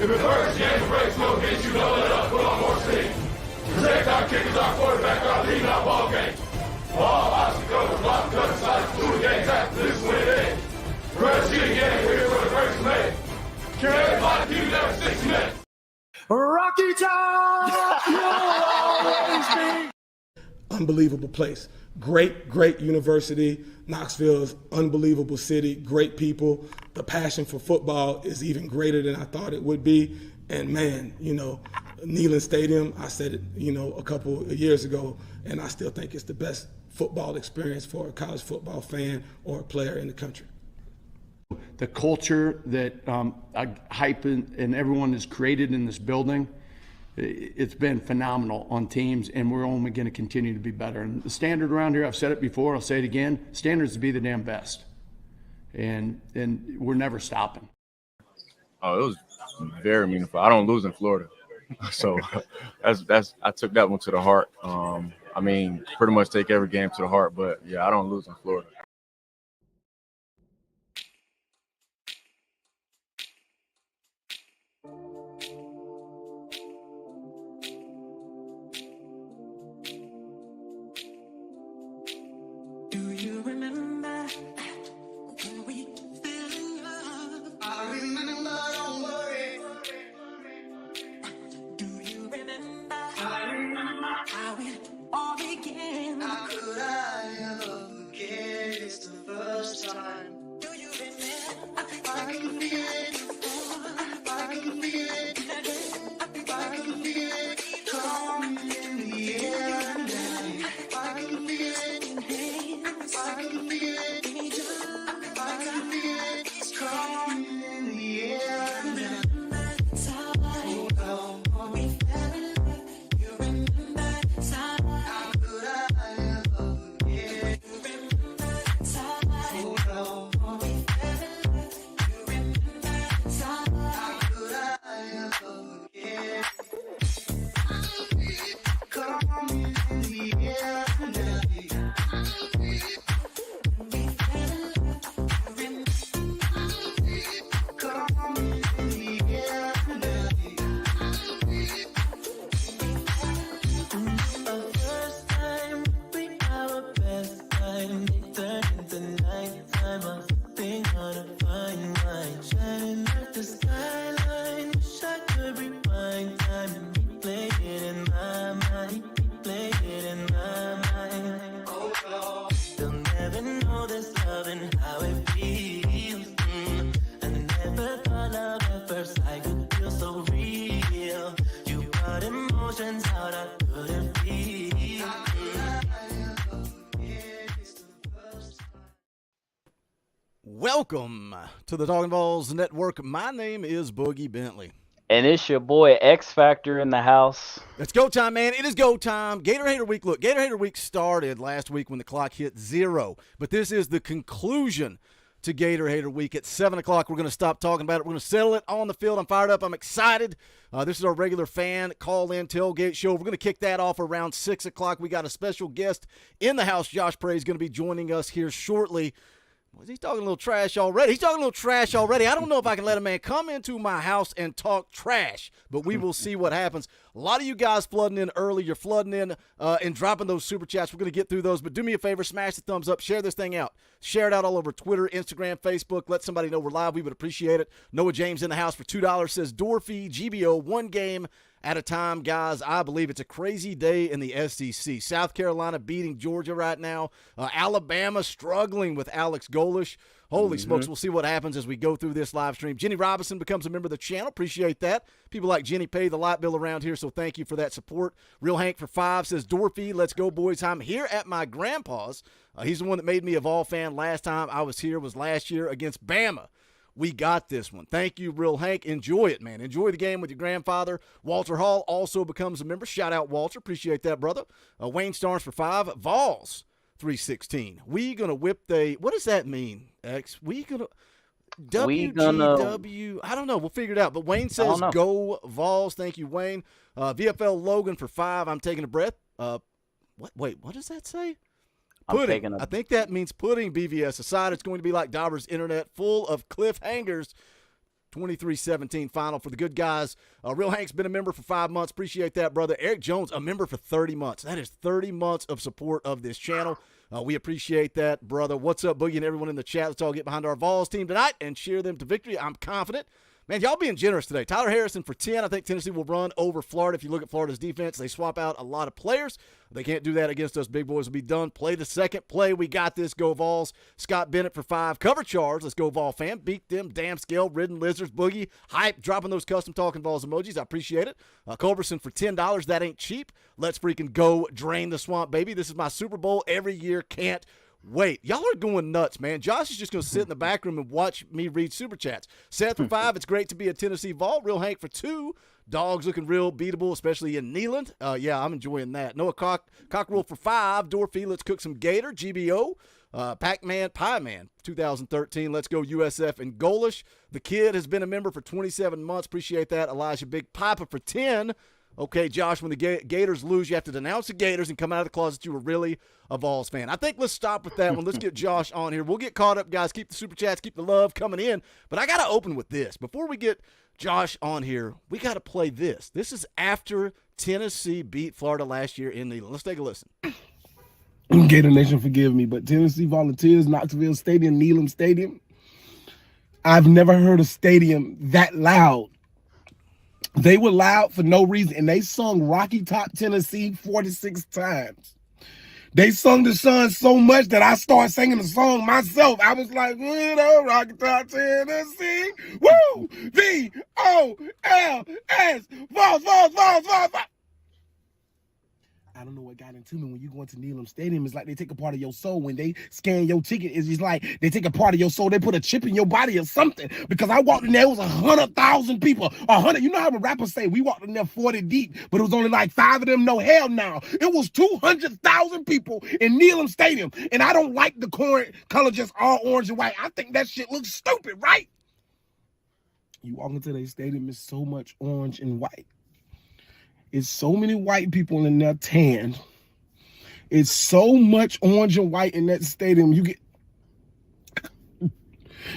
If the first game breaks, no hit, you know it up, put on more speed. Protect our kickers, our quarterback, our lead, our ball game. All obstacles, block, cut, sides, 2 games after this win in. First year game, we're here for the first May. Can everybody keep it up 6 minutes? Rocky Top, you'll always be. Unbelievable place. Great university. Knoxville's unbelievable city. Great people. The passion for football is even greater than I thought it would be. And man, Neyland Stadium, I said it, a couple of years ago, and I still think it's the best football experience for a college football fan or a player in the country. The culture that Hype and everyone has created in this building, it's been phenomenal on teams, and we're only going to continue to be better. And the standard around here, I've said it before, I'll say it again, standard is to be the damn best. And we're never stopping. Oh, it was very meaningful. I don't lose in Florida. So I took that one to the heart. Pretty much take every game to the heart, but yeah, I don't lose in Florida. Do you remember when we fell in love? I remember, don't worry. Do you remember? I remember how it all began. How could I ever forget? It's the first time. Do you remember? I can feel it. I can feel it. I can feel it coming in the air tonight. I can feel it in hands. I can feel it in each other. I can feel it coming in the air tonight. We fell in love. You remember the time. How could I ever forget? You remember the time. We fell in love. You remember the time. How could I ever forget? Coming in the air tonight. We fell in love. You remember coming in the air tonight. The first time we had our best time, it turned into nighttime. I'm sitting on a fine wine, shining like the skyline. Wish I could rewind time and replay it in my mind. Replay it in my mind. Oh, oh. They'll never know this love and how it feels. I never thought love at first sight could feel so real. You brought emotions out I couldn't feel. Welcome to the Talkin VAWLS Network. My name is Boogie Bentley. And it's your boy X Factor in the house. It's go time, man. It is go time. Gator Hater Week. Look, Gator Hater Week started last week when the clock hit 0. But this is the conclusion to Gator Hater Week. At 7 o'clock, we're going to stop talking about it. We're going to settle it on the field. I'm fired up. I'm excited. This is our regular fan call-in tailgate show. We're going to kick that off around 6 o'clock. We got a special guest in the house. Josh Prey is going to be joining us here shortly. He's talking a little trash already. I don't know if I can let a man come into my house and talk trash, but we will see what happens. A lot of you guys flooding in early. You're flooding in and dropping those super chats. We're going to get through those, but do me a favor, smash the thumbs up. Share this thing out. Share it out all over Twitter, Instagram, Facebook. Let somebody know we're live. We would appreciate it. Noah James in the house for $2 says, door fee, GBO, one game at a time. Guys, I believe it's a crazy day in the SEC. South Carolina beating Georgia right now. Alabama struggling with Alex Golish. Holy smokes, we'll see what happens as we go through this live stream. Jenny Robinson becomes a member of the channel. Appreciate that. People like Jenny pay the light bill around here, so thank you for that support. Real Hank for $5 says, Dorothy, let's go, boys. I'm here at my grandpa's. He's the one that made me a Vol fan last time I was here, was last year against Bama. We got this one. Thank you, Real Hank. Enjoy it, man. Enjoy the game with your grandfather. Walter Hall also becomes a member. Shout out, Walter. Appreciate that, brother. Wayne Starnes for $5. Vols 316. We gonna whip they. What does that mean, X? We gonna WGW. I don't know. We'll figure it out. But Wayne says go Vols. Thank you, Wayne. VFL Logan for $5. I'm taking a breath. What? Wait. What does that say? Pudding. I think that means pudding. BVS aside, it's going to be like Dauber's internet, full of cliffhangers. 23-17 final for the good guys. Real Hank's been a member for 5 months. Appreciate that, brother. Eric Jones, a member for 30 months. That is 30 months of support of this channel. We appreciate that, brother. What's up, Boogie and everyone in the chat? Let's all get behind our Vols team tonight and cheer them to victory. I'm confident. Man, y'all being generous today. Tyler Harrison for 10. I think Tennessee will run over Florida. If you look at Florida's defense, they swap out a lot of players. They can't do that against us. Big boys will be done. Play the second play. We got this. Go Vols. Scott Bennett for 5. Cover charge. Let's go Vol fam. Beat them damn scale-ridden lizards. Boogie. Hype. Dropping those custom Talkin Vols emojis. I appreciate it. Culberson for $10. That ain't cheap. Let's freaking go drain the swamp, baby. This is my Super Bowl every year. Can't wait. Y'all are going nuts, man. Josh is just going to sit in the back room and watch me read Super Chats. Seth for 5. It's great to be a Tennessee Vol. Real Hank for 2. Dogs looking real beatable, especially in Neyland. Yeah, I'm enjoying that. Noah Cockerel for 5. Dorothy, let's cook some gator. GBO. Pac-Man, Pie Man, 2013. Let's go USF and Golish. The kid has been a member for 27 months. Appreciate that. Elijah Big Papa for 10. Okay, Josh, when the Gators lose, you have to denounce the Gators and come out of the closet you were really a Vols fan. I think let's stop with that one. Let's get Josh on here. We'll get caught up, guys. Keep the Super Chats, keep the love coming in. But I got to open with this. Before we get Josh on here, we got to play this. This is after Tennessee beat Florida last year in Neyland. Let's take a listen. Gator Nation, forgive me, but Tennessee Volunteers, Knoxville Stadium, Neyland Stadium. I've never heard a stadium that loud. They were loud for no reason, and they sung Rocky Top Tennessee 46 times. They sung the song so much that I started singing the song myself. I was like, Rocky Top Tennessee, woo, V-O-L-S, Vols, Vols, Vols, Vols. I don't know what got into me when you go into Neyland Stadium. It's like they take a part of your soul. When they scan your ticket, it's just like they take a part of your soul. They put a chip in your body or something. Because I walked in there, it was 100,000 people. 100. You know how the rappers say we walked in there 40 deep, but it was only like 5 of them. No, hell no. It was 200,000 people in Neyland Stadium. And I don't like the color just all orange and white. I think that shit looks stupid, right? You walk into their stadium, it's so much orange and white. It's so many white people in there tanned. It's so much orange and white in that stadium. You get,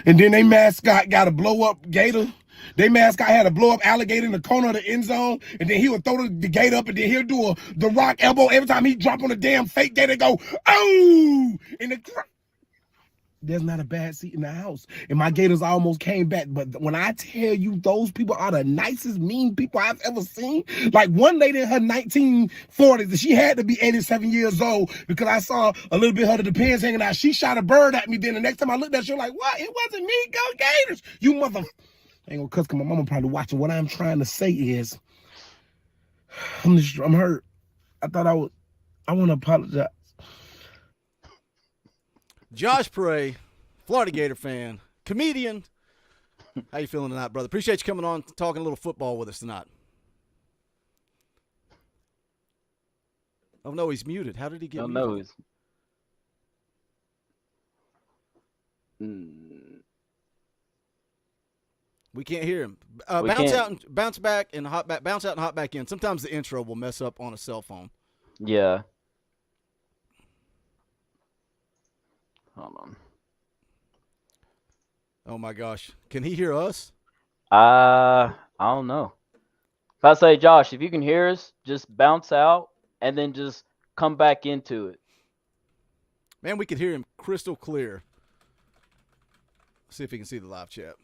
and then they mascot got a blow up gator. They mascot had a blow up alligator in the corner of the end zone, and then he would throw the gate up, and then he'll do the rock elbow every time he drop on the damn fake gator. Go oh, and the. There's not a bad seat in the house. And my Gators almost came back. But when I tell you those people are the nicest, mean people I've ever seen. Like one lady in her 1940s, she had to be 87 years old because I saw a little bit of the pins hanging out. She shot a bird at me. Then the next time I looked at her, she was like, what? It wasn't me. Go Gators. You mother. I ain't gonna cuss because my mama probably watching. What I'm trying to say is, I'm hurt. I want to apologize. Josh Prey, Florida Gator fan, comedian. How you feeling tonight, brother? Appreciate you coming on, talking a little football with us tonight. Oh, no, he's muted. How did he get muted? We can't hear him. Bounce out and bounce back and hop back. Bounce out and hop back in. Sometimes the intro will mess up on a cell phone. Yeah. Hold on. Oh my gosh. Can he hear us? I don't know. If I say, Josh, if you can hear us, just bounce out and then just come back into it. Man, we could hear him crystal clear. Let's see if he can see the live chat.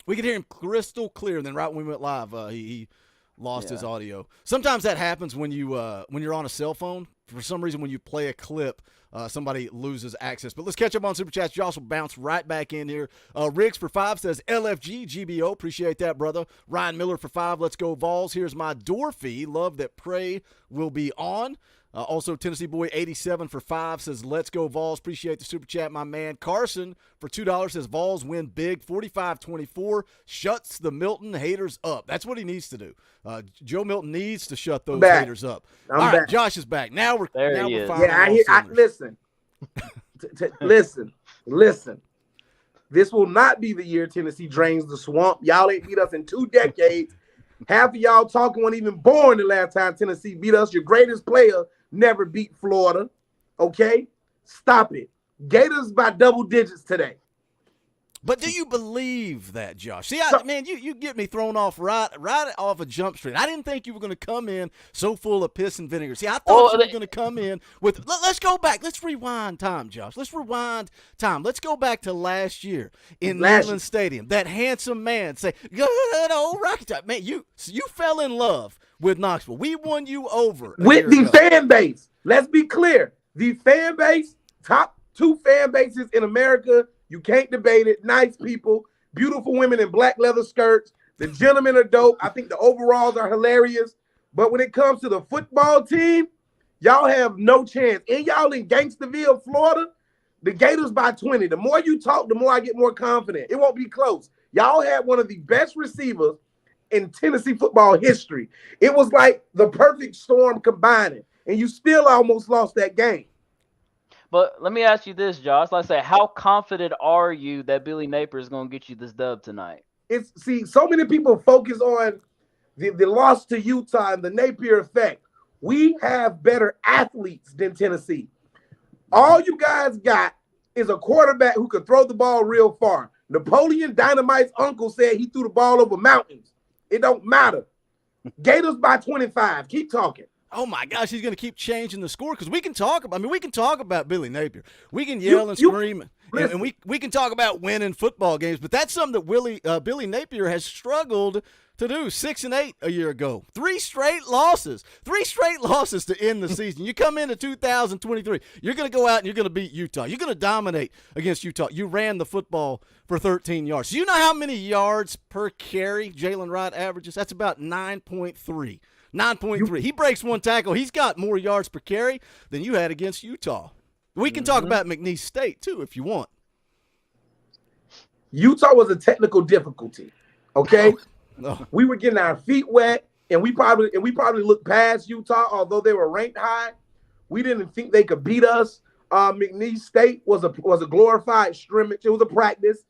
We could hear him crystal clear, and then right when we went live, he lost his audio. Sometimes that happens when you're on a cell phone. For some reason, when you play a clip, somebody loses access. But let's catch up on Super Chats. Josh will bounce right back in here. Riggs for 5 says LFG GBO. Appreciate that, brother. Ryan Miller for 5. Let's go Vols. Here's my door fee. Love that Prey will be on. Also, Tennessee Boy 87 for 5 says, let's go Vols. Appreciate the Super Chat, my man. Carson for $2 says, Vols win big, 45-24. Shuts the Milton haters up. That's what he needs to do. Joe Milton needs to shut those haters up. All right, Josh is back. Now we're firing listen. Listen. This will not be the year Tennessee drains the swamp. Y'all ain't beat us in 2 decades. Half of y'all talking weren't even born the last time Tennessee beat us. Your greatest player never beat Florida. Okay? Stop it. Gators by double digits today. But do you believe that, Josh? See, man, you get me thrown off right off a jump street. I didn't think you were going to come in so full of piss and vinegar. See, I thought you were going to come in with. Let's go back. Let's rewind time, Josh. Let's rewind time. Let's go back to last year in Neyland Stadium. That handsome man say, "Good old Rocky Top." Man, you fell in love with Knoxville. We won you over with the fan base. Let's be clear. The fan base, top 2 fan bases in America. You can't debate it. Nice people, beautiful women in black leather skirts. The gentlemen are dope. I think the overalls are hilarious. But when it comes to the football team, y'all have no chance. And y'all in Gangsterville, Florida, the Gators by 20. The more you talk, the more I get more confident. It won't be close. Y'all had one of the best receivers in Tennessee football history. It was like the perfect storm combining. And you still almost lost that game. But let me ask you this, Josh. Like I say, how confident are you that Billy Napier is going to get you this dub tonight? So many people focus on the loss to Utah and the Napier effect. We have better athletes than Tennessee. All you guys got is a quarterback who can throw the ball real far. Napoleon Dynamite's uncle said he threw the ball over mountains. It don't matter. Gators by 25. Keep talking. Oh my gosh, he's going to keep changing the score because we can talk about Billy Napier. We can yell and scream, and we can talk about winning football games, but that's something that Billy Napier has struggled to do. 6-8 a year ago. 3 straight losses to end the season. You come into 2023, you're going to go out and you're going to beat Utah. You're going to dominate against Utah. You ran the football for 13 yards. So you know how many yards per carry Jalen Wright averages? That's about 9.3. 9.3. He breaks one tackle. He's got more yards per carry than you had against Utah. We can talk about McNeese State, too, if you want. Utah was a technical difficulty, okay? No. We were getting our feet wet, and we probably looked past Utah, although they were ranked high. We didn't think they could beat us. McNeese State was a glorified scrimmage. It was a practice.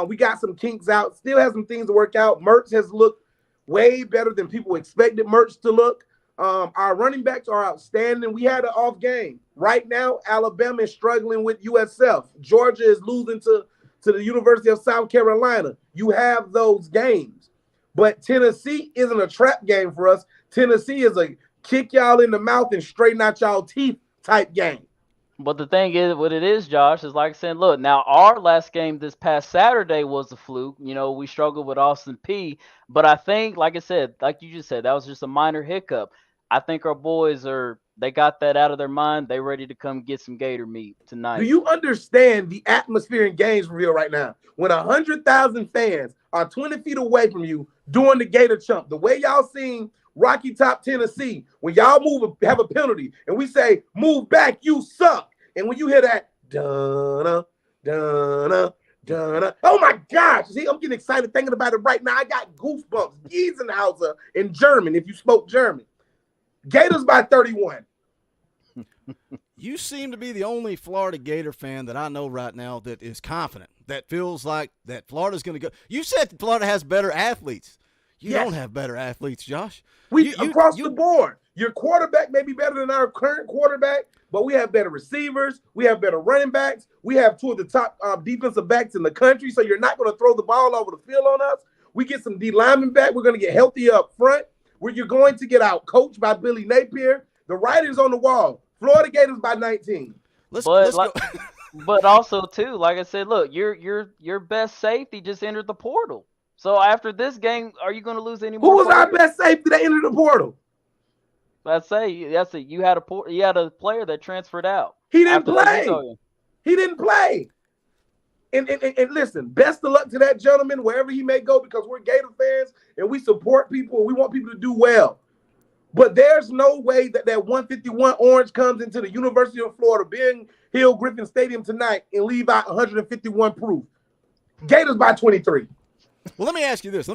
We got some kinks out. Still has some things to work out. Mertz has looked way better than people expected Mertz to look. Our running backs are outstanding. We had an off game. Right now, Alabama is struggling with USF. Georgia is losing to the University of South Carolina. You have those games. But Tennessee isn't a trap game for us. Tennessee is a kick y'all in the mouth and straighten out y'all teeth type game. But the thing is, what it is, Josh, is like I said, look, now our last game this past Saturday was a fluke. You know, we struggled with Austin Peay. But I think, like I said, like you just said, that was just a minor hiccup. I think our boys they got that out of their mind. They ready to come get some Gator meat tonight. Do you understand the atmosphere in Gainesville right now? When 100,000 fans are 20 feet away from you doing the Gator chump, the way y'all seen Rocky Top, Tennessee, when y'all move, have a penalty, and we say, move back, you suck. And when you hear that, dun-na, dun-na, dun-na, oh my gosh, see, I'm getting excited thinking about it right now. I got goosebumps. Giesenhauser in German, if you spoke German. Gators by 31. You seem to be the only Florida Gator fan that I know right now that is confident, that feels like that Florida's going to go. You said Florida has better athletes. You don't have better athletes, Josh. Across the board. Your quarterback may be better than our current quarterback, but we have better receivers. We have better running backs. We have 2 of the top defensive backs in the country, so you're not going to throw the ball over the field on us. We get some D linemen back. We're going to get healthy up front. Where you're going to get out coached by Billy Napier. The writing's on the wall. Florida Gators by 19. Let's go. But also, too, like I said, look, your best safety just entered the portal. So after this game, are you going to lose any more? Who was players? our best safety that entered the portal? That's it. You had a player that transferred out. He didn't play. He didn't play. And listen, best of luck to that gentleman wherever he may go, because we're Gator fans and we support people and we want people to do well. But there's no way that 151 Orange comes into the University of Florida, Ben Hill Griffin Stadium tonight and leave out 151 proof. Gators by 23. Well, let me ask you this.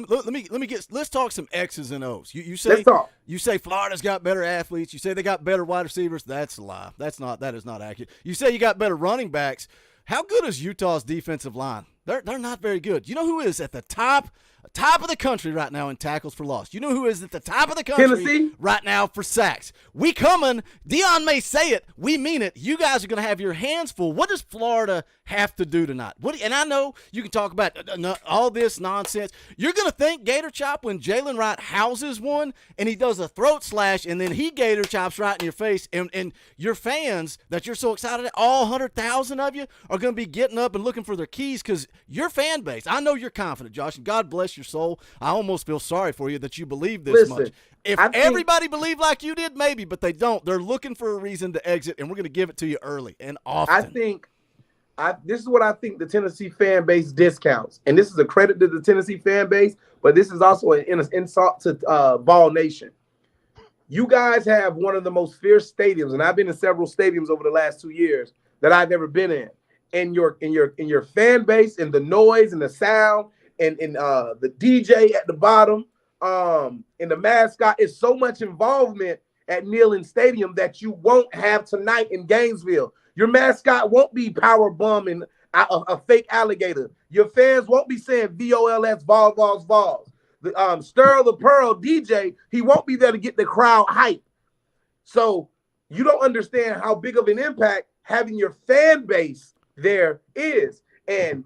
Let's talk some X's and O's. You Let's talk. You say Florida's got better athletes. You say they got better wide receivers. That's a lie. That is not accurate. You say you got better running backs. How good is Utah's defensive line? They're not very good. You know who is at the top of the country right now in tackles for loss? You know who is at the top of the country Tennessee? right now for sacks? We coming. Dion may say it. We mean it. You guys are going to have your hands full. What does Florida have to do tonight? And I know you can talk about all this nonsense. You're going to think Gator Chop when Jalen Wright houses one and he does a throat slash and then he Gator Chops right in your face, and your fans that you're so excited at, all 100,000 of you, are going to be getting up and looking for their keys because your fan base, I know you're confident, Josh, and God bless your soul. I almost feel sorry for you that you believe this much. If everybody believed like you did, maybe, but they don't. They're looking for a reason to exit, and we're going to give it to you early and often. This is what I think the Tennessee fan base discounts, and this is a credit to the Tennessee fan base, but this is also an insult to Vol Nation. You guys have one of the most fierce stadiums, and I've been in several stadiums over the last 2 years that I've ever been in. And your fan base and the noise and the sound and the DJ at the bottom and the mascot is so much involvement at Neyland Stadium that you won't have tonight in Gainesville. Your mascot won't be power bombing a fake alligator. Your fans won't be saying VOLS, Vol, Vols, Vols. The Stir the Pearl DJ, he won't be there to get the crowd hype. So you don't understand how big of an impact having your fan base there is. And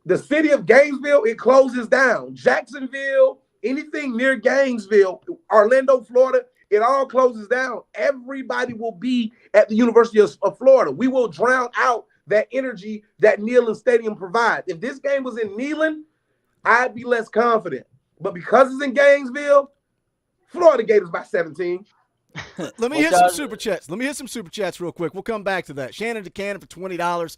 the city of Gainesville, it closes down. Jacksonville, anything near Gainesville, Orlando, Florida, it all closes down. Everybody will be at the University of Florida. We will drown out that energy that Neyland Stadium provides. If this game was in Neyland, I'd be less confident. But because it's in Gainesville, Florida Gators by 17. Let me hit some super chats. Let me hit some super chats real quick. We'll come back to that. Shannon DeCannon for $20.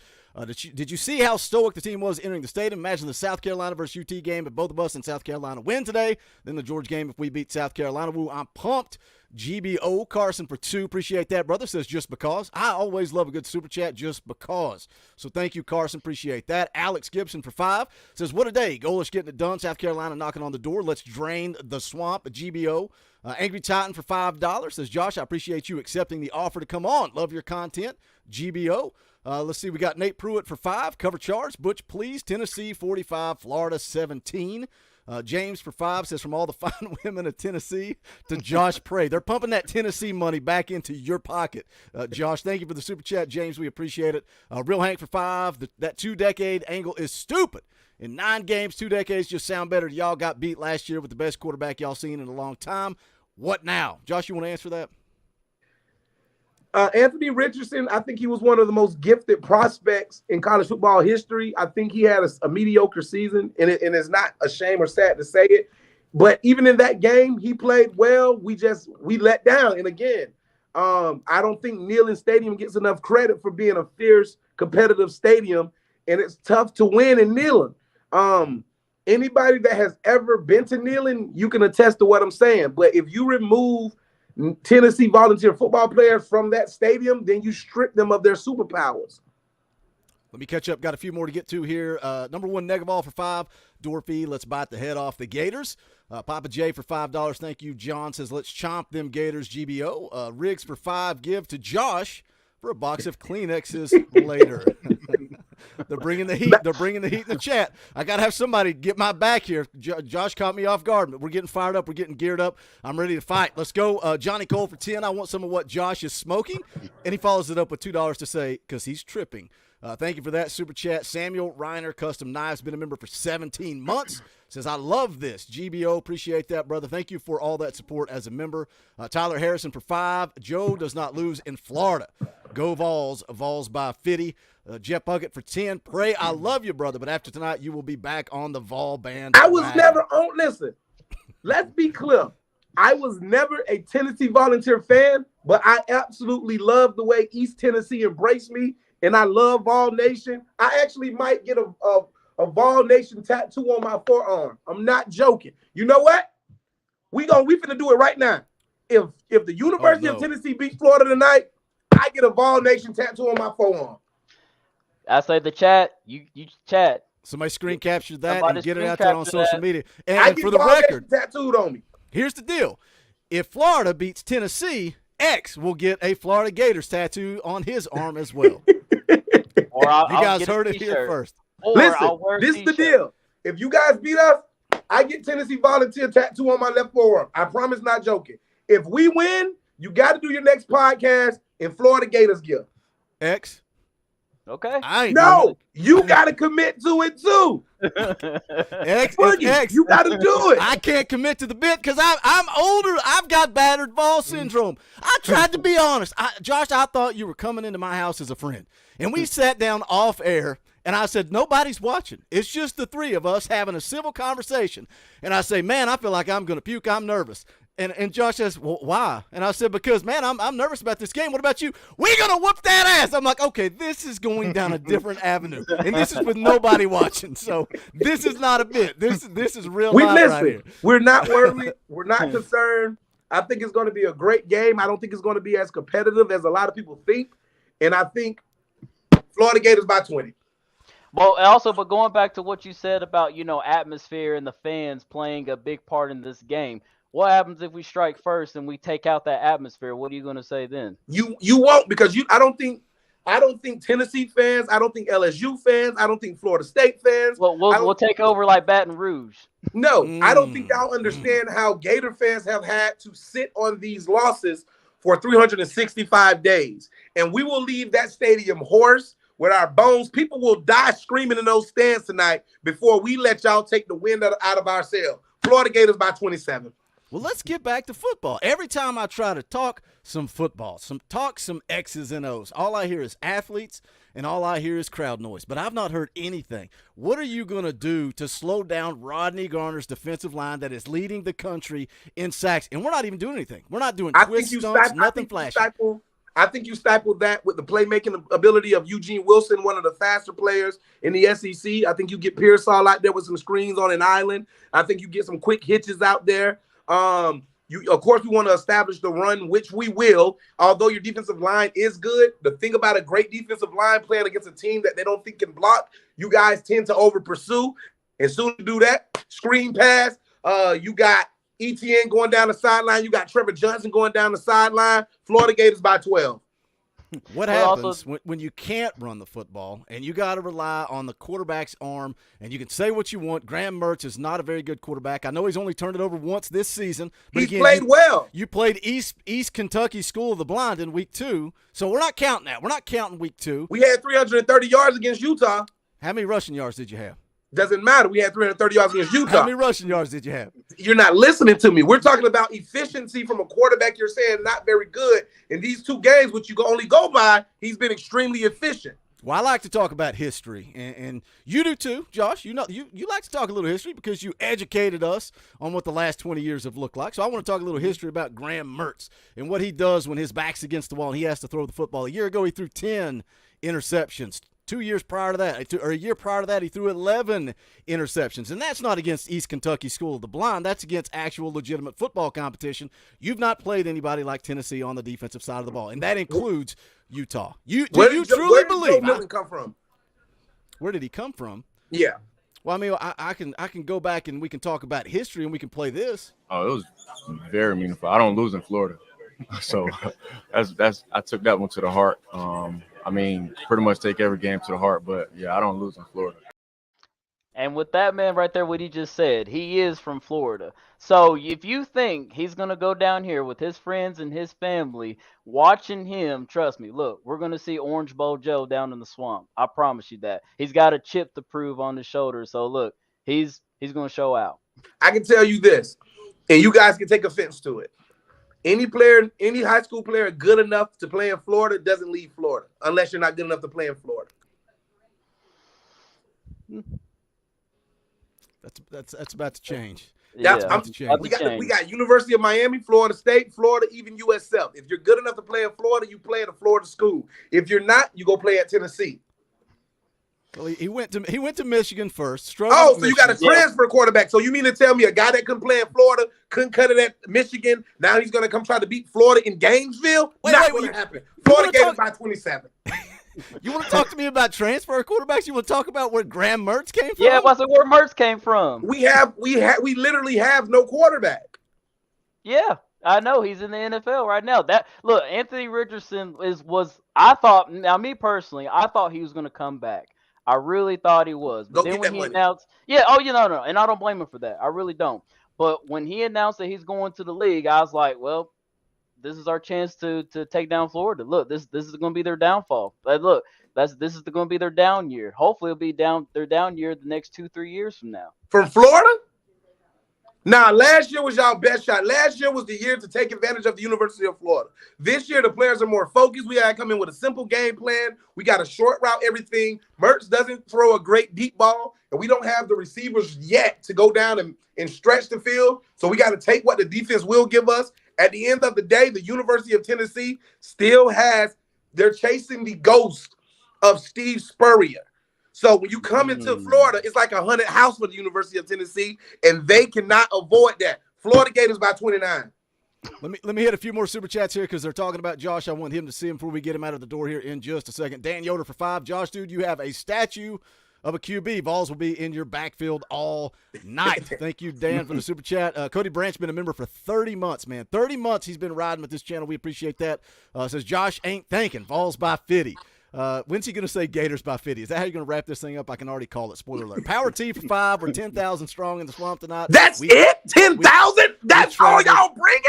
Did you see how stoic the team was entering the stadium? Imagine the South Carolina versus UT game, but both of us in South Carolina win today. Then the Georgia game if we beat South Carolina. Woo, I'm pumped. GBO Carson for 2. Appreciate that, brother. Says just because. I always love a good super chat just because. So thank you, Carson. Appreciate that. Alex Gibson for 5. Says, what a day. Golish getting it done. South Carolina knocking on the door. Let's drain the swamp. GBO. Angry Titan for $5. Says, Josh, I appreciate you accepting the offer to come on. Love your content. GBO. Let's see. We got Nate Pruitt for 5. Cover charge. Butch, please. Tennessee 45. Florida 17. James for 5 says, from all the fine women of Tennessee to Josh Prey. They're pumping that Tennessee money back into your pocket. Josh, thank you for the super chat. James, we appreciate it. Real Hank for 5. That 2-decade angle is stupid. In 9 games, 2 decades just sound better. Y'all got beat last year with the best quarterback y'all seen in a long time. What now? Josh, you want to answer that? Anthony Richardson, I think he was one of the most gifted prospects in college football history. I think he had a mediocre season, and it's not a shame or sad to say it. But even in that game, he played well. We let down. And again, I don't think Neyland Stadium gets enough credit for being a fierce, competitive stadium, and it's tough to win in Neyland. Anybody that has ever been to Neyland, you can attest to what I'm saying. But if you remove Tennessee volunteer football players from that stadium, then you strip them of their superpowers. Let me catch up. Got a few more to get to here. Number 1, Negaball for 5. Dorothy, let's bite the head off the Gators. Papa J for $5. Thank you. John says, let's chomp them Gators, GBO. Riggs for 5. Give to Josh for a box of Kleenexes later. They're bringing the heat. They're bringing the heat in the chat. I got to have somebody get my back here. Josh caught me off guard, but we're getting fired up. We're getting geared up. I'm ready to fight. Let's go. Johnny Cole for 10. I want some of what Josh is smoking. And he follows it up with $2 to say, because he's tripping. Thank you for that super chat. Samuel Reiner, Custom Knives, been a member for 17 months. Says, I love this. GBO, appreciate that, brother. Thank you for all that support as a member. Tyler Harrison for 5. Joe does not lose in Florida. Go Vols. Vols by 50. Jeff Puckett for 10. Pray, I love you, brother, but after tonight, you will be back on the Vol band. I was never on. Listen, let's be clear. I was never a Tennessee Volunteer fan, but I absolutely love the way East Tennessee embraced me, and I love Vol Nation. I actually might get a Vol Nation tattoo on my forearm. I'm not joking. You know what? We finna do it right now. If the University of Tennessee beats Florida tonight, I get a Vol Nation tattoo on my forearm. I say the chat. You chat. Somebody screen capture that Somebody and get it screen out there on capture social that. media. I And get for the Vol record, Nation tattooed on me. here's the deal. If Florida beats Tennessee, X will get a Florida Gators tattoo on his arm as well. Or You guys heard it here first. Or Listen, I'll wear a this is the t-shirt. deal. If you guys beat us, I get Tennessee Volunteer tattoo on my left forearm. I promise, not joking. If we win, you got to do your next podcast in Florida Gators gear. X. Okay. I ain't doing No, it. you got to commit to it too. X, Boogie, X. you got to do it. I can't commit to the bit because I'm older. I've got battered ball syndrome. I tried to be honest. Josh, I thought you were coming into my house as a friend. And we sat down off air, and I said, nobody's watching. It's just the three of us having a civil conversation. And I say, man, I feel like I'm going to puke. I'm nervous. And Josh says, well, why? And I said, because, man, I'm nervous about this game. What about you? We're going to whoop that ass. I'm like, okay, this is going down a different avenue. And this is with nobody watching. So this is not a bit. This is real life right here. We're not worried. We're not concerned. I think it's going to be a great game. I don't think it's going to be as competitive as a lot of people think. And I think Florida Gators by 20. Well, also, but going back to what you said about, atmosphere and the fans playing a big part in this game, what happens if we strike first and we take out that atmosphere? What are you going to say then? You won't, because I don't think Tennessee fans, I don't think LSU fans, I don't think Florida State fans. Well, we'll take over like Baton Rouge. No, I don't think y'all understand how Gator fans have had to sit on these losses for 365 days. And we will leave that stadium hoarse with our bones. People will die screaming in those stands tonight before we let y'all take the wind out of our sail. Florida Gators by 27. Well, let's get back to football. Every time I try to talk some football, some X's and O's, all I hear is athletes and all I hear is crowd noise. But I've not heard anything. What are you going to do to slow down Rodney Garner's defensive line that is leading the country in sacks? And we're not even doing anything. We're not doing twist stunts, nothing flashy. I think you stifled that with the playmaking ability of Eugene Wilson, one of the faster players in the SEC. I think you get Pearsall out there with some screens on an island. I think you get some quick hitches out there. Of course, we want to establish the run, which we will. Although your defensive line is good, the thing about a great defensive line playing against a team that they don't think can block, you guys tend to over pursue. As soon as you do that, screen pass. You got ETN going down the sideline. You got Trevor Johnson going down the sideline. Florida Gators by 12. What happens when you can't run the football and you got to rely on the quarterback's arm? And you can say what you want. Graham Mertz is not a very good quarterback. I know he's only turned it over once this season. But He's played well. You played East Kentucky School of the Blind in week 2. So we're not counting that. We're not counting week 2. We had 330 yards against Utah. How many rushing yards did you have? Doesn't matter. We had 330 yards against Utah. How many rushing yards did you have? You're not listening to me. We're talking about efficiency from a quarterback. You're saying not very good. In these 2 games, which you can only go by, he's been extremely efficient. Well, I like to talk about history, and you do too, Josh. You like to talk a little history because you educated us on what the last 20 years have looked like. So I want to talk a little history about Graham Mertz and what he does when his back's against the wall and he has to throw the football. A year ago, he threw 10 interceptions. 2 years prior to that, or a year prior to that, he threw 11 interceptions. And that's not against East Kentucky School of the Blind. That's against actual legitimate football competition. You've not played anybody like Tennessee on the defensive side of the ball, and that includes Utah. Do you truly believe? Where did Joe Milton come from? Where did he come from? Yeah. Well, I mean, I can go back and we can talk about history and we can play this. Oh, it was very meaningful. I don't lose in Florida, so that's I took that one to the heart. I mean, pretty much take every game to the heart, but yeah, I don't lose in Florida. And with that man right there, what he just said, he is from Florida. So if you think he's going to go down here with his friends and his family, watching him, trust me, look, we're going to see Orange Bowl Joe down in the swamp. I promise you that. He's got a chip to prove on his shoulder. So look, he's going to show out. I can tell you this, and you guys can take offense to it. Any player, any high school player good enough to play in Florida doesn't leave Florida unless you're not good enough to play in Florida. That's about to change. Yeah, we got University of Miami, Florida State, Florida, even USF. If you're good enough to play in Florida, you play at a Florida school. If you're not, you go play at Tennessee. Well, he went to Michigan first. So you got a transfer quarterback. So you mean to tell me a guy that couldn't play in Florida couldn't cut it at Michigan? Now he's going to come try to beat Florida in Gainesville? Not going to happen. Florida Gators by 27. You want to talk to me about transfer quarterbacks? You want to talk about where Graham Mertz came from? Yeah, what's where Mertz came from? We literally have no quarterback. Yeah, I know he's in the NFL right now. Look, Anthony Richardson was. I thought. Now, me personally, I thought he was going to come back. I really thought he was. But Go then get when that he money. announced, yeah, oh, no, and I don't blame him for that. I really don't. But when he announced that he's going to the league, I was like, well, this is our chance to take down Florida. Look, this is going to be their downfall. Like, look, this is going to be their down year. Hopefully, it'll be their down year the next 2-3 years from now. From Florida? Nah, last year was y'all best shot. Last year was the year to take advantage of the University of Florida. This year, the players are more focused. We got to come in with a simple game plan. We got to short route everything. Mertz doesn't throw a great deep ball, and we don't have the receivers yet to go down and stretch the field. So we got to take what the defense will give us. At the end of the day, the University of Tennessee still they're chasing the ghost of Steve Spurrier. So when you come into Florida, it's like a 100 house for the University of Tennessee, and they cannot avoid that. Florida Gators by 29. Let me hit a few more super chats here because they're talking about Josh. I want him to see him before we get him out of the door here in just a second. Dan Yoder for 5. Josh, dude, you have a statue of a QB. Vols will be in your backfield all night. Thank you, Dan, for the super chat. Cody Branch been a member for 30 months, man. 30 months he's been riding with this channel. We appreciate that. Says Josh ain't thinking. Vols by 50. When's he going to say Gators by 50? Is that how you're going to wrap this thing up? I can already call it. Spoiler alert. Power T for 5. We're 10,000 strong in the swamp tonight. That's it? 10,000? That's all y'all bringing?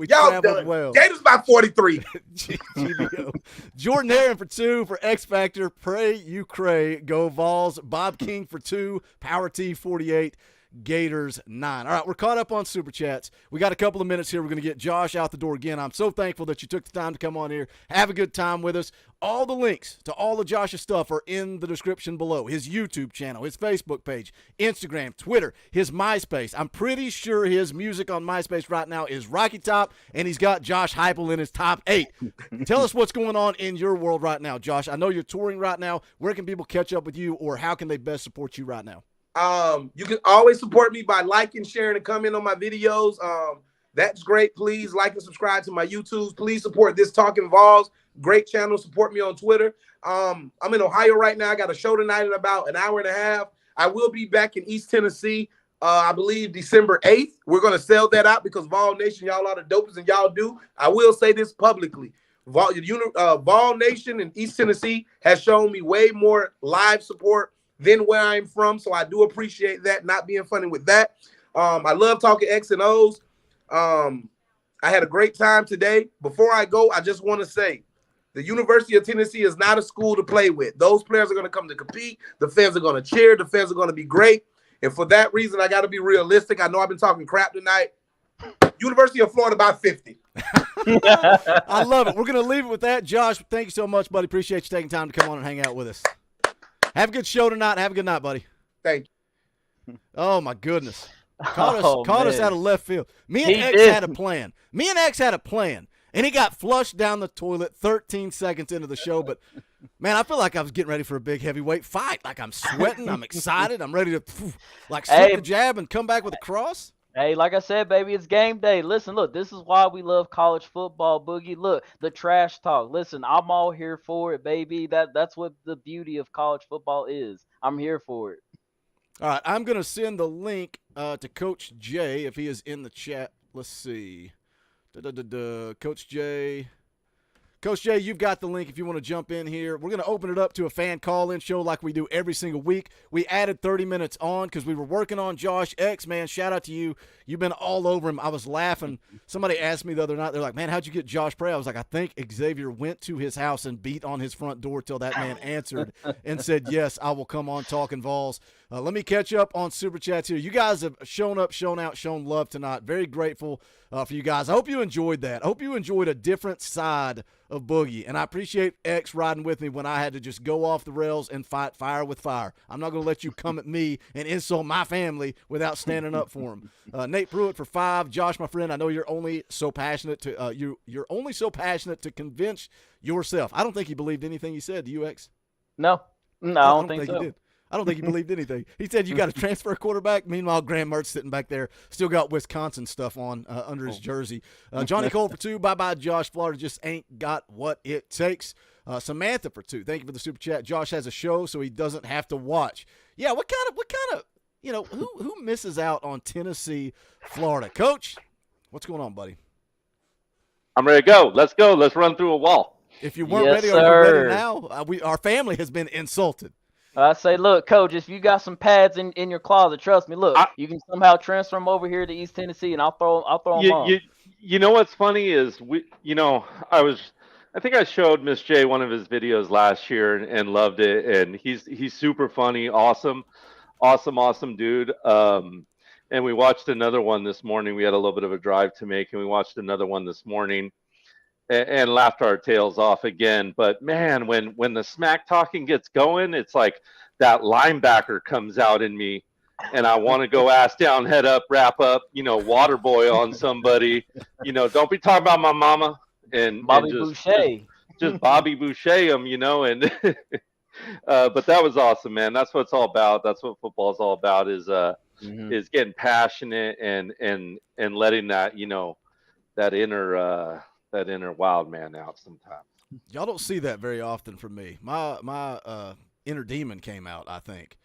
Y'all traveled done. well. Gators by 43. GBO. Jordan Aaron for 2 for X Factor. Pray you cray. Go Vols. Bob King for 2. Power T 48. Gators 9. All right, we're caught up on Super Chats. We got a couple of minutes here. We're going to get Josh out the door again. I'm so thankful that you took the time to come on here. Have a good time with us. All the links to all of Josh's stuff are in the description below. His YouTube channel, his Facebook page, Instagram, Twitter, his MySpace. I'm pretty sure his music on MySpace right now is Rocky Top, and he's got Josh Heupel in his top 8. Tell us what's going on in your world right now, Josh. I know you're touring right now. Where can people catch up with you, or how can they best support you right now? You can always support me by liking, sharing, and commenting on my videos. That's great. Please like and subscribe to my YouTubes. Please support this Talkin VAWLS. Great channel. Support me on Twitter. I'm in Ohio right now. I got a show tonight in about an hour and a half. I will be back in East Tennessee, I believe December 8th. We're going to sell that out because Vol Nation, y'all are the dopest, and y'all do. I will say this publicly. Vol Nation in East Tennessee has shown me way more live support than where I'm from, so I do appreciate that, not being funny with that. I love talking X and O's. I had a great time today. Before I go, I just want to say the University of Tennessee is not a school to play with. Those players are going to come to compete. The fans are going to cheer. The fans are going to be great. And for that reason, I got to be realistic. I know I've been talking crap tonight. University of Florida by 50. I love it. We're going to leave it with that. Josh, thank you so much, buddy. Appreciate you taking time to come on and hang out with us. Have a good show tonight. Have a good night, buddy. Thank you. Oh, my goodness. Caught us out of left field. Me and X had a plan. And he got flushed down the toilet 13 seconds into the show. But, man, I feel like I was getting ready for a big heavyweight fight. Like, I'm sweating. I'm excited. I'm ready to, slip the jab and come back with a cross. Hey, like I said, baby, it's game day. Listen, look, this is why we love college football, Boogie. Look, the trash talk. Listen, I'm all here for it, baby. That's what the beauty of college football is. I'm here for it. All right, I'm going to send the link to Coach Jay if he is in the chat. Let's see. Coach Jay. Coach Jay, you've got the link if you want to jump in here. We're going to open it up to a fan call-in show like we do every single week. We added 30 minutes on because we were working on Josh X, man. Shout out to you. You've been all over him. I was laughing. Somebody asked me the other night, they're like, man, how'd you get Josh Prey? I was like, I think Xavier went to his house and beat on his front door till that man answered and said, yes, I will come on Talkin VAWLS. Let me catch up on Super Chats here. You guys have shown up, shown out, shown love tonight. Very grateful for you guys. I hope you enjoyed that. I hope you enjoyed a different side of Boogie. And I appreciate X riding with me when I had to just go off the rails and fight fire with fire. I'm not going to let you come at me and insult my family without standing up for them. Nate Pruitt for 5. Josh, my friend, I know you're only so passionate to you're only so passionate to convince yourself. I don't think he believed anything you said. Do you, X? No, I don't think so. He did. I don't think he believed anything. He said you got to transfer a quarterback. Meanwhile, Graham Mertz sitting back there still got Wisconsin stuff on under his jersey. Johnny Cole for 2. Bye-bye, Josh. Florida just ain't got what it takes. Samantha for 2. Thank you for the super chat. Josh has a show, so he doesn't have to watch. Yeah, what kind of, who misses out on Tennessee, Florida? Coach, what's going on, buddy? I'm ready to go. Let's go. Let's run through a wall. If you weren't ready, are you ready now? Our family has been insulted. I say, look, coach, if you got some pads in your closet, trust me. Look, I, you can somehow transfer them over here to East Tennessee, and I'll throw them you, on. you, you know what's funny is I think I showed Miss J one of his videos last year and loved it. And he's super funny, awesome dude. And we watched another one this morning. We had a little bit of a drive to make, and we watched another one this morning and laughed our tails off again. But man, when the smack talking gets going, it's like that linebacker comes out in me, and I want to go ass down, head up, wrap up, water boy on somebody. Don't be talking about my mama and Bobby just Boucher. just Bobby Boucher him, and but that was awesome, man. That's what it's all about. That's what football is all about is getting passionate and letting that that inner wild man out sometimes. Y'all don't see that very often from me. My inner demon came out, I think.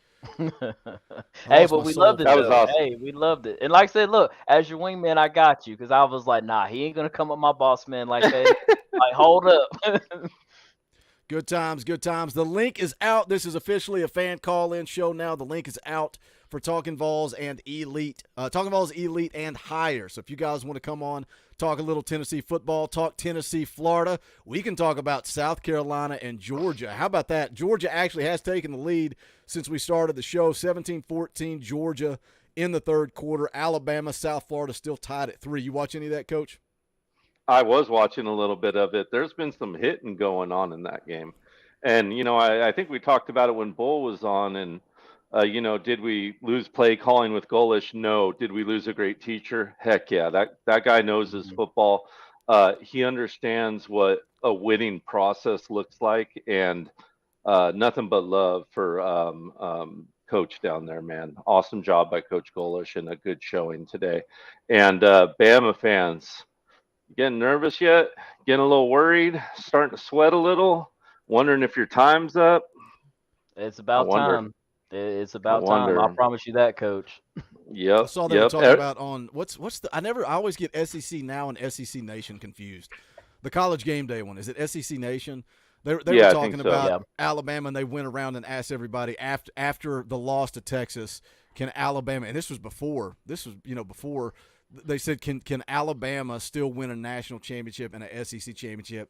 Hey, but we loved it. That was Though. awesome. Hey, we loved it. And like I said, look, as your wingman, I got you because I was like, nah, he ain't gonna come up my boss man like that. Like, hold up. Good times, good times. The link is out. This is officially a fan call-in show now. The link is out for Talkin VAWLS and Elite. Talkin VAWLS Elite and higher. So if you guys want to come on, talk a little Tennessee football, talk Tennessee, Florida, we can talk about South Carolina and Georgia. How about that? Georgia actually has taken the lead since we started the show. 17-14 Georgia in the third quarter. Alabama, South Florida still tied at 3. You watch any of that, Coach? I was watching a little bit of it. There's been some hitting going on in that game. And, I think we talked about it when Bull was on. And, did we lose play calling with Golish? No. Did we lose a great teacher? Heck yeah. That guy knows his football. He understands what a winning process looks like. And nothing but love for Coach down there, man. Awesome job by Coach Golish and a good showing today. And Bama fans, getting nervous yet? Getting a little worried? Starting to sweat a little? Wondering if your time's up? It's about time. It's about time. I promise you that, Coach. Yep. I saw they were talking about on what's the I always get SEC Now and SEC Nation confused. The College Game Day one, is it SEC Nation? They were talking about Alabama, and they went around and asked everybody after the loss to Texas, can Alabama, and this was before they said, can Alabama still win a national championship and a SEC championship?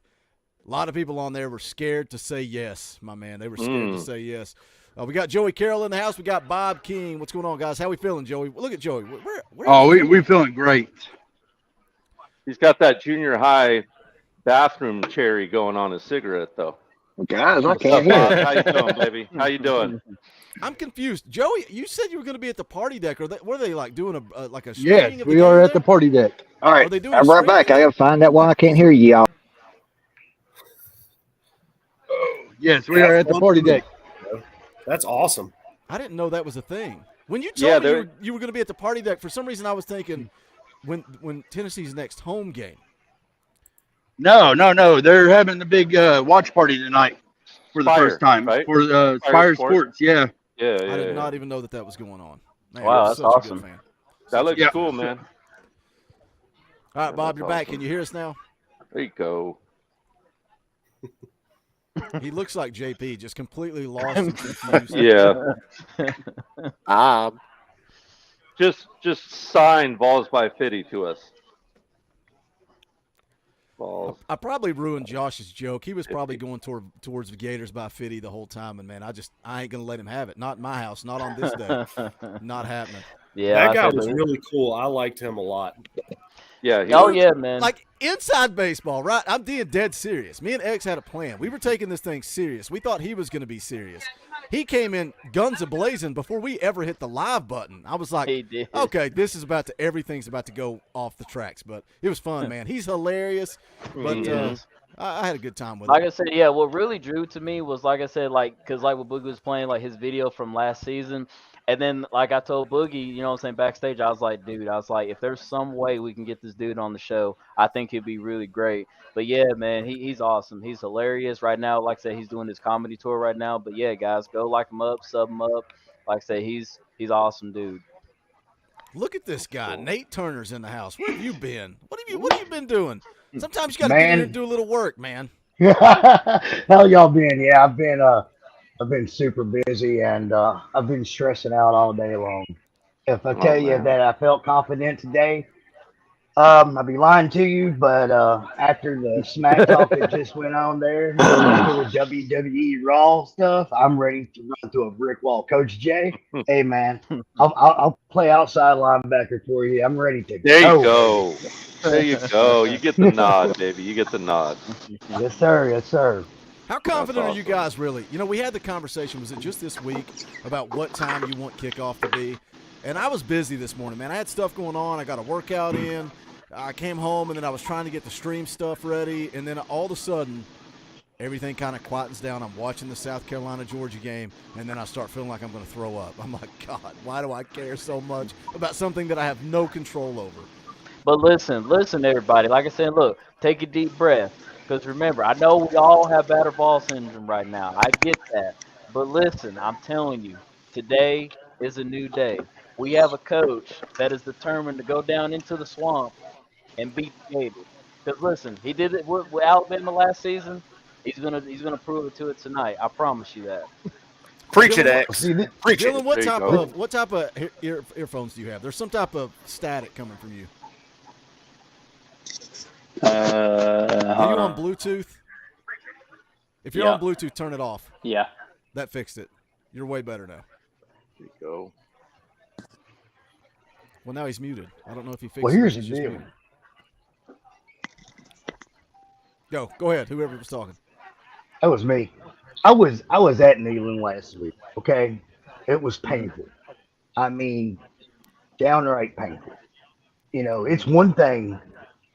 A lot of people on there were scared to say yes, my man. They were scared to say yes. We got Joey Carroll in the house. We got Bob King. What's going on, guys? How we feeling, Joey? Look at Joey. We feeling great. He's got that junior high bathroom cherry going on his cigarette, though. Guys, I can't hear. How you doing, baby? How you doing? I'm confused. Joey, you said you were going to be at the party deck. What are they like doing a Yes, we are at the party deck. All right, I'm right back. I got to find out why I can't hear you, y'all. Yes, we are at the party deck. That's awesome. I didn't know that was a thing. When you told me you were going to be at the party deck, for some reason I was thinking when Tennessee's next home game. No. They're having the big watch party tonight for the first time. Right? For Spire Sports. Yeah. Yeah. I did not even know that was going on. Man, wow, that's awesome. That looks cool, man. All right, Bob, you're back. Can you hear us now? There you go. He looks like JP, just completely lost and confused. Yeah. Just sign Balls by Fitty to us. Balls. I probably ruined Josh's joke. He was probably going towards the Gators by Fitty the whole time, and man, I ain't gonna let him have it. Not in my house. Not on this day. Not happening. Yeah, that guy was really cool. I liked him a lot. Yeah. Yeah, man. Like inside baseball, right? I'm being dead serious. Me and X had a plan. We were taking this thing serious. We thought he was going to be serious. He came in guns a-blazing before we ever hit the live button. I was like, okay, everything's about to go off the tracks. But it was fun, man. He's hilarious. But I had a good time with him. Like I said, yeah, what really drew to me was, like I said, because when Boogie was playing, like, his video from last season. And then, like I told Boogie, what I'm saying, backstage, I was like, if there's some way we can get this dude on the show, I think he'd be really great. But, yeah, man, he's awesome. He's hilarious right now. Like I said, he's doing his comedy tour right now. But, yeah, guys, go like him up, sub him up. Like I said, he's awesome, dude. Look at this guy. Nate Turner's in the house. Where have you been? What have you been doing? Sometimes you got to get in and do a little work, man. How y'all been? Yeah, I've been I've been super busy and I've been stressing out all day long. If I Oh tell you man. that I felt confident today, I'd be lying to you. But after the smack talk that just went on there, after the WWE Raw stuff, I'm ready to run through a brick wall. Coach Jay, hey man, I'll play outside linebacker for you. I'm ready to There you go, baby. go. There you go. You get the nod, baby. You get the nod. Yes, sir. Yes, sir. How That's confident are you awesome. guys really? You know, we had the conversation, was it just this week, about what time you want kickoff to be? And I was busy this morning, man. I had stuff going on. I got a workout in. I came home, and then I was trying to get the stream stuff ready. And then all of a sudden, everything kind of quietens down. I'm watching the South Carolina-Georgia game, and then I start feeling like I'm going to throw up. I'm like, God, why do I care so much about something that I have no control over? But listen, everybody. Like I said, look, take a deep breath. Because remember, I know we all have battered ball syndrome right now. I get that. But listen, I'm telling you, today is a new day. We have a coach that is determined to go down into the swamp and beat the Gators. Because listen, he did it with Alabama last season. He's gonna prove it to it tonight. I promise you that. Preach it, Dylan, X. Preach it. Dylan, There you go. what type of earphones do you have? There's some type of static coming from you. Are you on Bluetooth? If you're on Bluetooth, turn it off. Yeah. That fixed it. You're way better now. There you go. Well, now he's muted. I don't know if he fixed Well, it. here's He's the just deal. muted. Go ahead. Whoever was talking. That was me. I was at Neyland last week. Okay, it was painful. I mean, downright painful. You know, it's one thing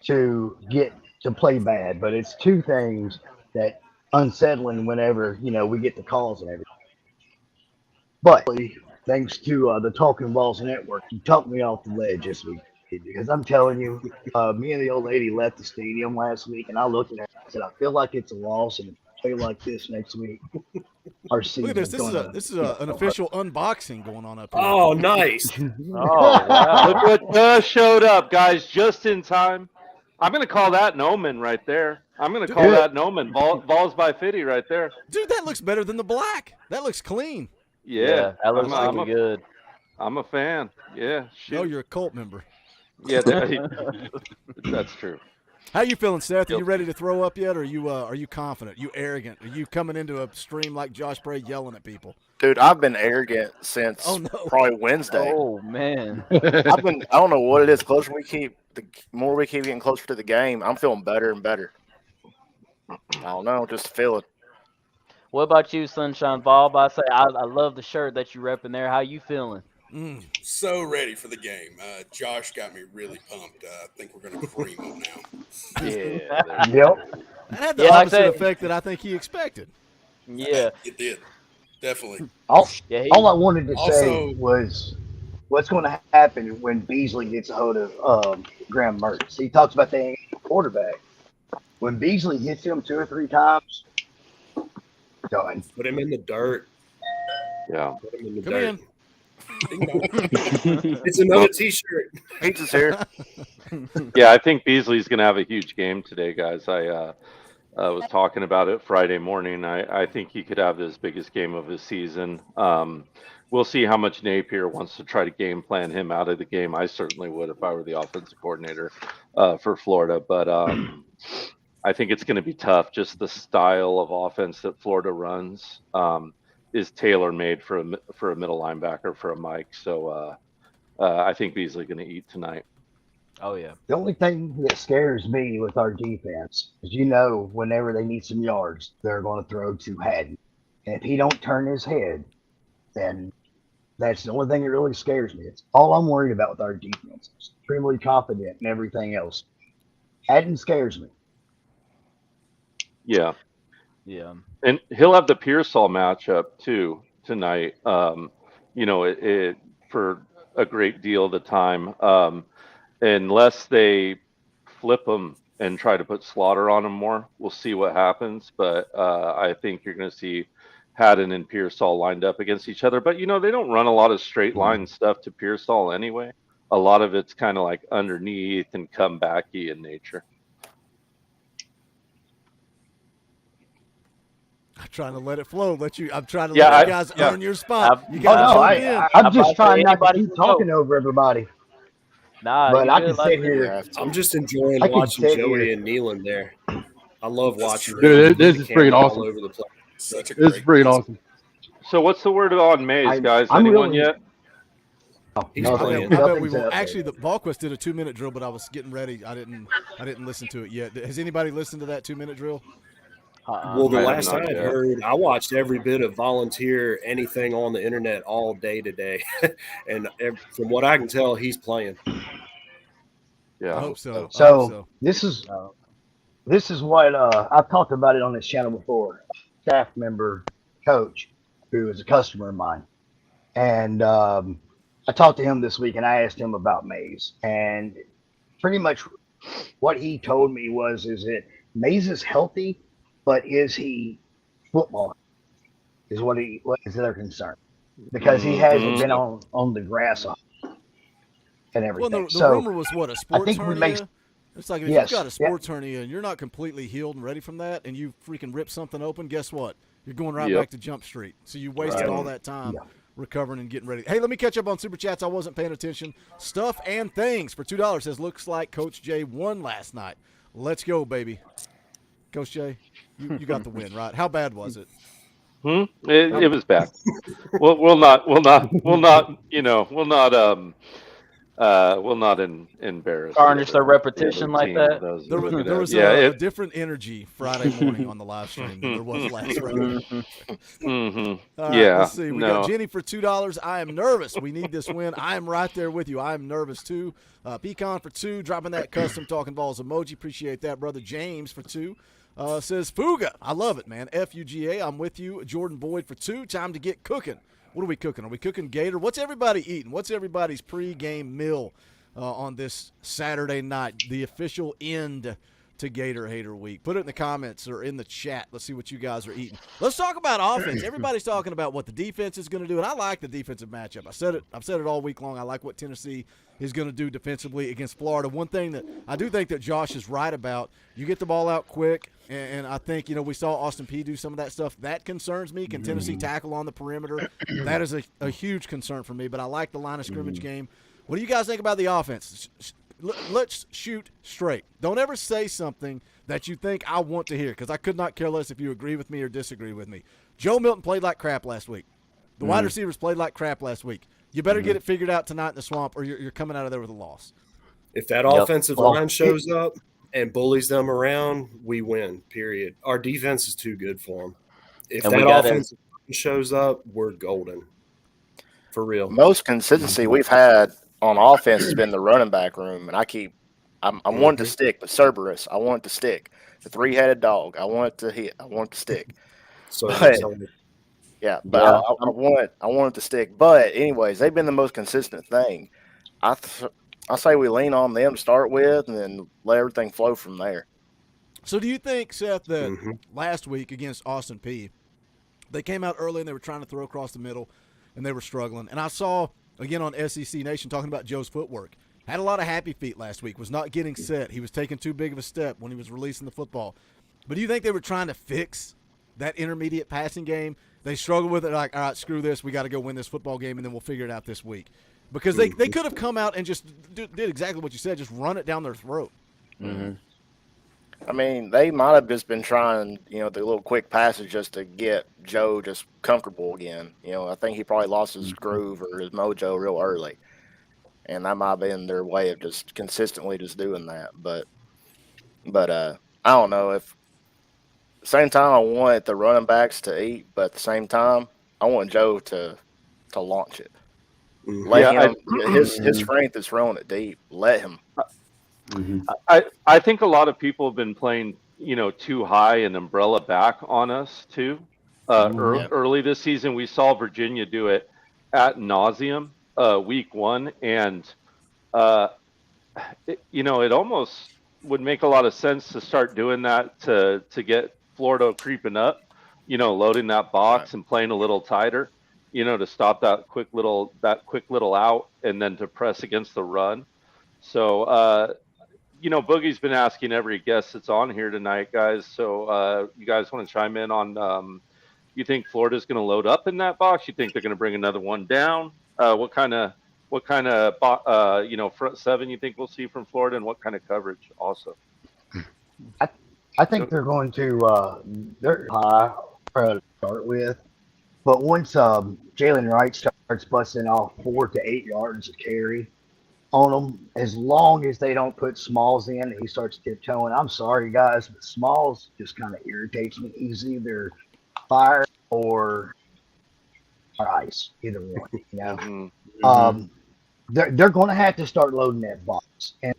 to get to play bad, but it's two things that unsettling whenever we get the calls and everything. But thanks to the Talkin VAWLS network, you talked me off the ledge this week because I'm telling you, me and the old lady left the stadium last week, and I looked at her and said, I feel like it's a loss, and if we play like this next week, our Look season's at this. This is an official unboxing going on up here. Oh, nice. Oh wow! Look what just showed up, guys, just in time. I'm going to call that an omen right there. I'm going to call that an omen. Balls by Fitty right there. Dude, that looks better than the black. That looks clean. Yeah, that looks I'm really good. I'm a fan. Yeah. No, you're a cult member. Yeah, that's true. How you feeling, Seth? Are you ready to throw up yet, or are you confident? You arrogant? Are you coming into a stream like Josh Bray yelling at people? Dude, I've been arrogant since probably Wednesday. Oh man. I don't know what it is. The more we keep getting closer to the game, I'm feeling better and better. I don't know, just feel it. What about you, Sunshine Bob? I say I love the shirt that you repping there. How you feeling? So ready for the game. Josh got me really pumped. I think we're going to cream him now. Yeah. Yep. That had the opposite effect that I think he expected. Yeah. It did. Definitely. All I wanted to say was what's going to happen when Beasley gets a hold of Graham Mertz. He talks about the quarterback. When Beasley hits him 2 or 3 times, done. Put him in the dirt. Yeah. Put him in the Come dirt. in. It's another T-shirt. Pizza's here. Yeah, I think Beasley's going to have a huge game today, guys. I was talking about it Friday morning. I think he could have his biggest game of his season. We'll see how much Napier wants to try to game plan him out of the game. I certainly would if I were the offensive coordinator for Florida. But I think it's going to be tough. Just the style of offense that Florida runs is tailor-made for a middle linebacker, for a Mike. So I think Beasley's going to eat tonight. Oh yeah. The only thing that scares me with our defense is, whenever they need some yards, they're going to throw to Haddon. And if he don't turn his head, then that's the only thing that really scares me. It's all I'm worried about with our defense. I'm extremely confident in everything else. Haddon scares me. Yeah. Yeah. And he'll have the Pearsall matchup too tonight. It for a great deal of the time, unless they flip him and try to put Slaughter on him more. We'll see what happens, but I think you're going to see Haddon and Pearsall lined up against each other. But they don't run a lot of straight line stuff to Pearsall anyway. A lot of it's kind of like underneath and comebacky in nature. I'm trying to let it flow. I'm trying to Yeah, let you guys earn your spot. You Oh got to no, jump in. I'm just about to say trying not to anybody keep can talking go. over everybody. Nah, But you I good. can Let sit him. You here. have to. I'm just enjoying I can watching sit Joey here. and Nealon there. I love That's watching true. them. Dude, Put this the is freaking camera all awesome. over the place. Such a This is great freaking concept. awesome. So what's the word on Mays, guys? I'm Anyone really. yet? Oh, He's I nothing. bet playing. we Nothing's will. up Actually, there. the Ballquist did a 2-minute drill, but I was getting ready. I didn't listen to it yet. Has anybody listened to that 2-minute drill? Well, the I have last not I had yet. heard, I watched every bit of volunteer anything on the internet all day today, and from what I can tell, he's playing. I Yeah. hope so. I hope So so. this is what I've talked about it on this channel before. Staff member, coach, who is a customer of mine, and I talked to him this week, and I asked him about Mays, and pretty much what he told me is that Mays is healthy, but is he football? Is what is their concern because he hasn't been Mm-hmm. on the grass and Well, everything. the So rumor was what, a I sports think we make hernia. It's like if you've got yes, a yeah, sports hernia and you're not completely healed and ready from that, and you freaking rip something open, guess what? You're going right Yep. back to Jump Street. So you wasted Right. all that time yeah. recovering and getting ready. Hey, let me catch up on Super Chats. I wasn't paying attention. Stuff and Things for $2 says, looks like Coach Jay won last night. Let's go, baby. Coach Jay, you got the win, right? How bad was it? It was bad. We'll not, we'll not embarrass Tarnish their the other repetition like team that. for those There was, looking there at. was Yeah, a it. different energy Friday morning on the live stream than there was last Friday. Mm-hmm. All right, Yeah. let's see. We got No. Jenny for $2. I am nervous. We need this win. I am right there with you. I am nervous too. Pecan for 2, dropping that custom Talkin VAWLS emoji. Appreciate that, brother. James for 2. Says Fuga. I love it, man. Fuga. I'm with you. Jordan Boyd for 2. Time to get cooking. What are we cooking? Are we cooking Gator? What's everybody eating? What's everybody's pregame meal on this Saturday night? The official end to Gator Hater Week. Put it in the comments or in the chat. Let's see what you guys are eating. Let's talk about offense. Everybody's talking about what the defense is going to do, and I like the defensive matchup. I've said it all week long. I like what Tennessee is going to do defensively against Florida. One thing that I do think that Josh is right about, you get the ball out quick, and I think, we saw Austin Peay do some of that stuff. That concerns me. Can Tennessee tackle on the perimeter? That is a huge concern for me, but I like the line of scrimmage game. What do you guys think about the offense? Let's shoot straight. Don't ever say something that you think I want to hear, because I could not care less if you agree with me or disagree with me. Joe Milton played like crap last week. The wide receivers played like crap last week. You better get it figured out tonight in the swamp, or you're coming out of there with a loss. If that Yep. offensive Well, line shows up and bullies them around, we win. Period. Our defense is too good for them. If And that we gotta- offensive line shows up, we're golden. For real. Most consistency we've had on offense has been the running back room, and I want it to stick. But Cerberus, I want it to stick. The 3-headed dog, I want it to hit. I want it to stick. So But so- yeah, but Yeah. I want it to stick. But anyways, they've been the most consistent thing. I say we lean on them to start with, and then let everything flow from there. So do you think, Seth, that Mhm. last week against Austin Peay, they came out early and they were trying to throw across the middle, and they were struggling? And I saw, again, on SEC Nation talking about Joe's footwork. Had a lot of happy feet last week, was not getting set. He was taking too big of a step when he was releasing the football. But do you think they were trying to fix that intermediate passing game? They struggled with it, like, all right, screw this. We got to go win this football game, and then we'll figure it out this week. Because they could have come out and just did exactly what you said, just run it down their throat. I mean, they might have just been trying, the little quick passes just to get Joe just comfortable again. I think he probably lost his groove or his mojo real early. And that might have been their way of just consistently just doing that. But I don't know. If at the same time I want the running backs to eat, but at the same time I want Joe to launch it. Let him. His strength is throwing it deep. Let him. I think a lot of people have been playing, too high and umbrella back on us too. Early this season, we saw Virginia do it ad nauseum week 1, and it almost would make a lot of sense to start doing that to get Florida creeping up, loading that box and playing a little tighter, to stop that quick little out and then to press against the run. So Boogie's been asking every guest that's on here tonight, guys. So you guys want to chime in on You think Florida's going to load up in that box? You think they're going to bring another one down? What kind of front seven you think we'll see from Florida, and what kind of coverage also? I think they're going to they're high to start with, but once Jalen Wright starts busting off 4 to 8 yards of carry on them, as long as they don't put Smalls in and he starts tiptoeing. I'm sorry, guys, but Smalls just kind of irritates me. He's either fire or ice, either one. You know, they're going to have to start loading that box, and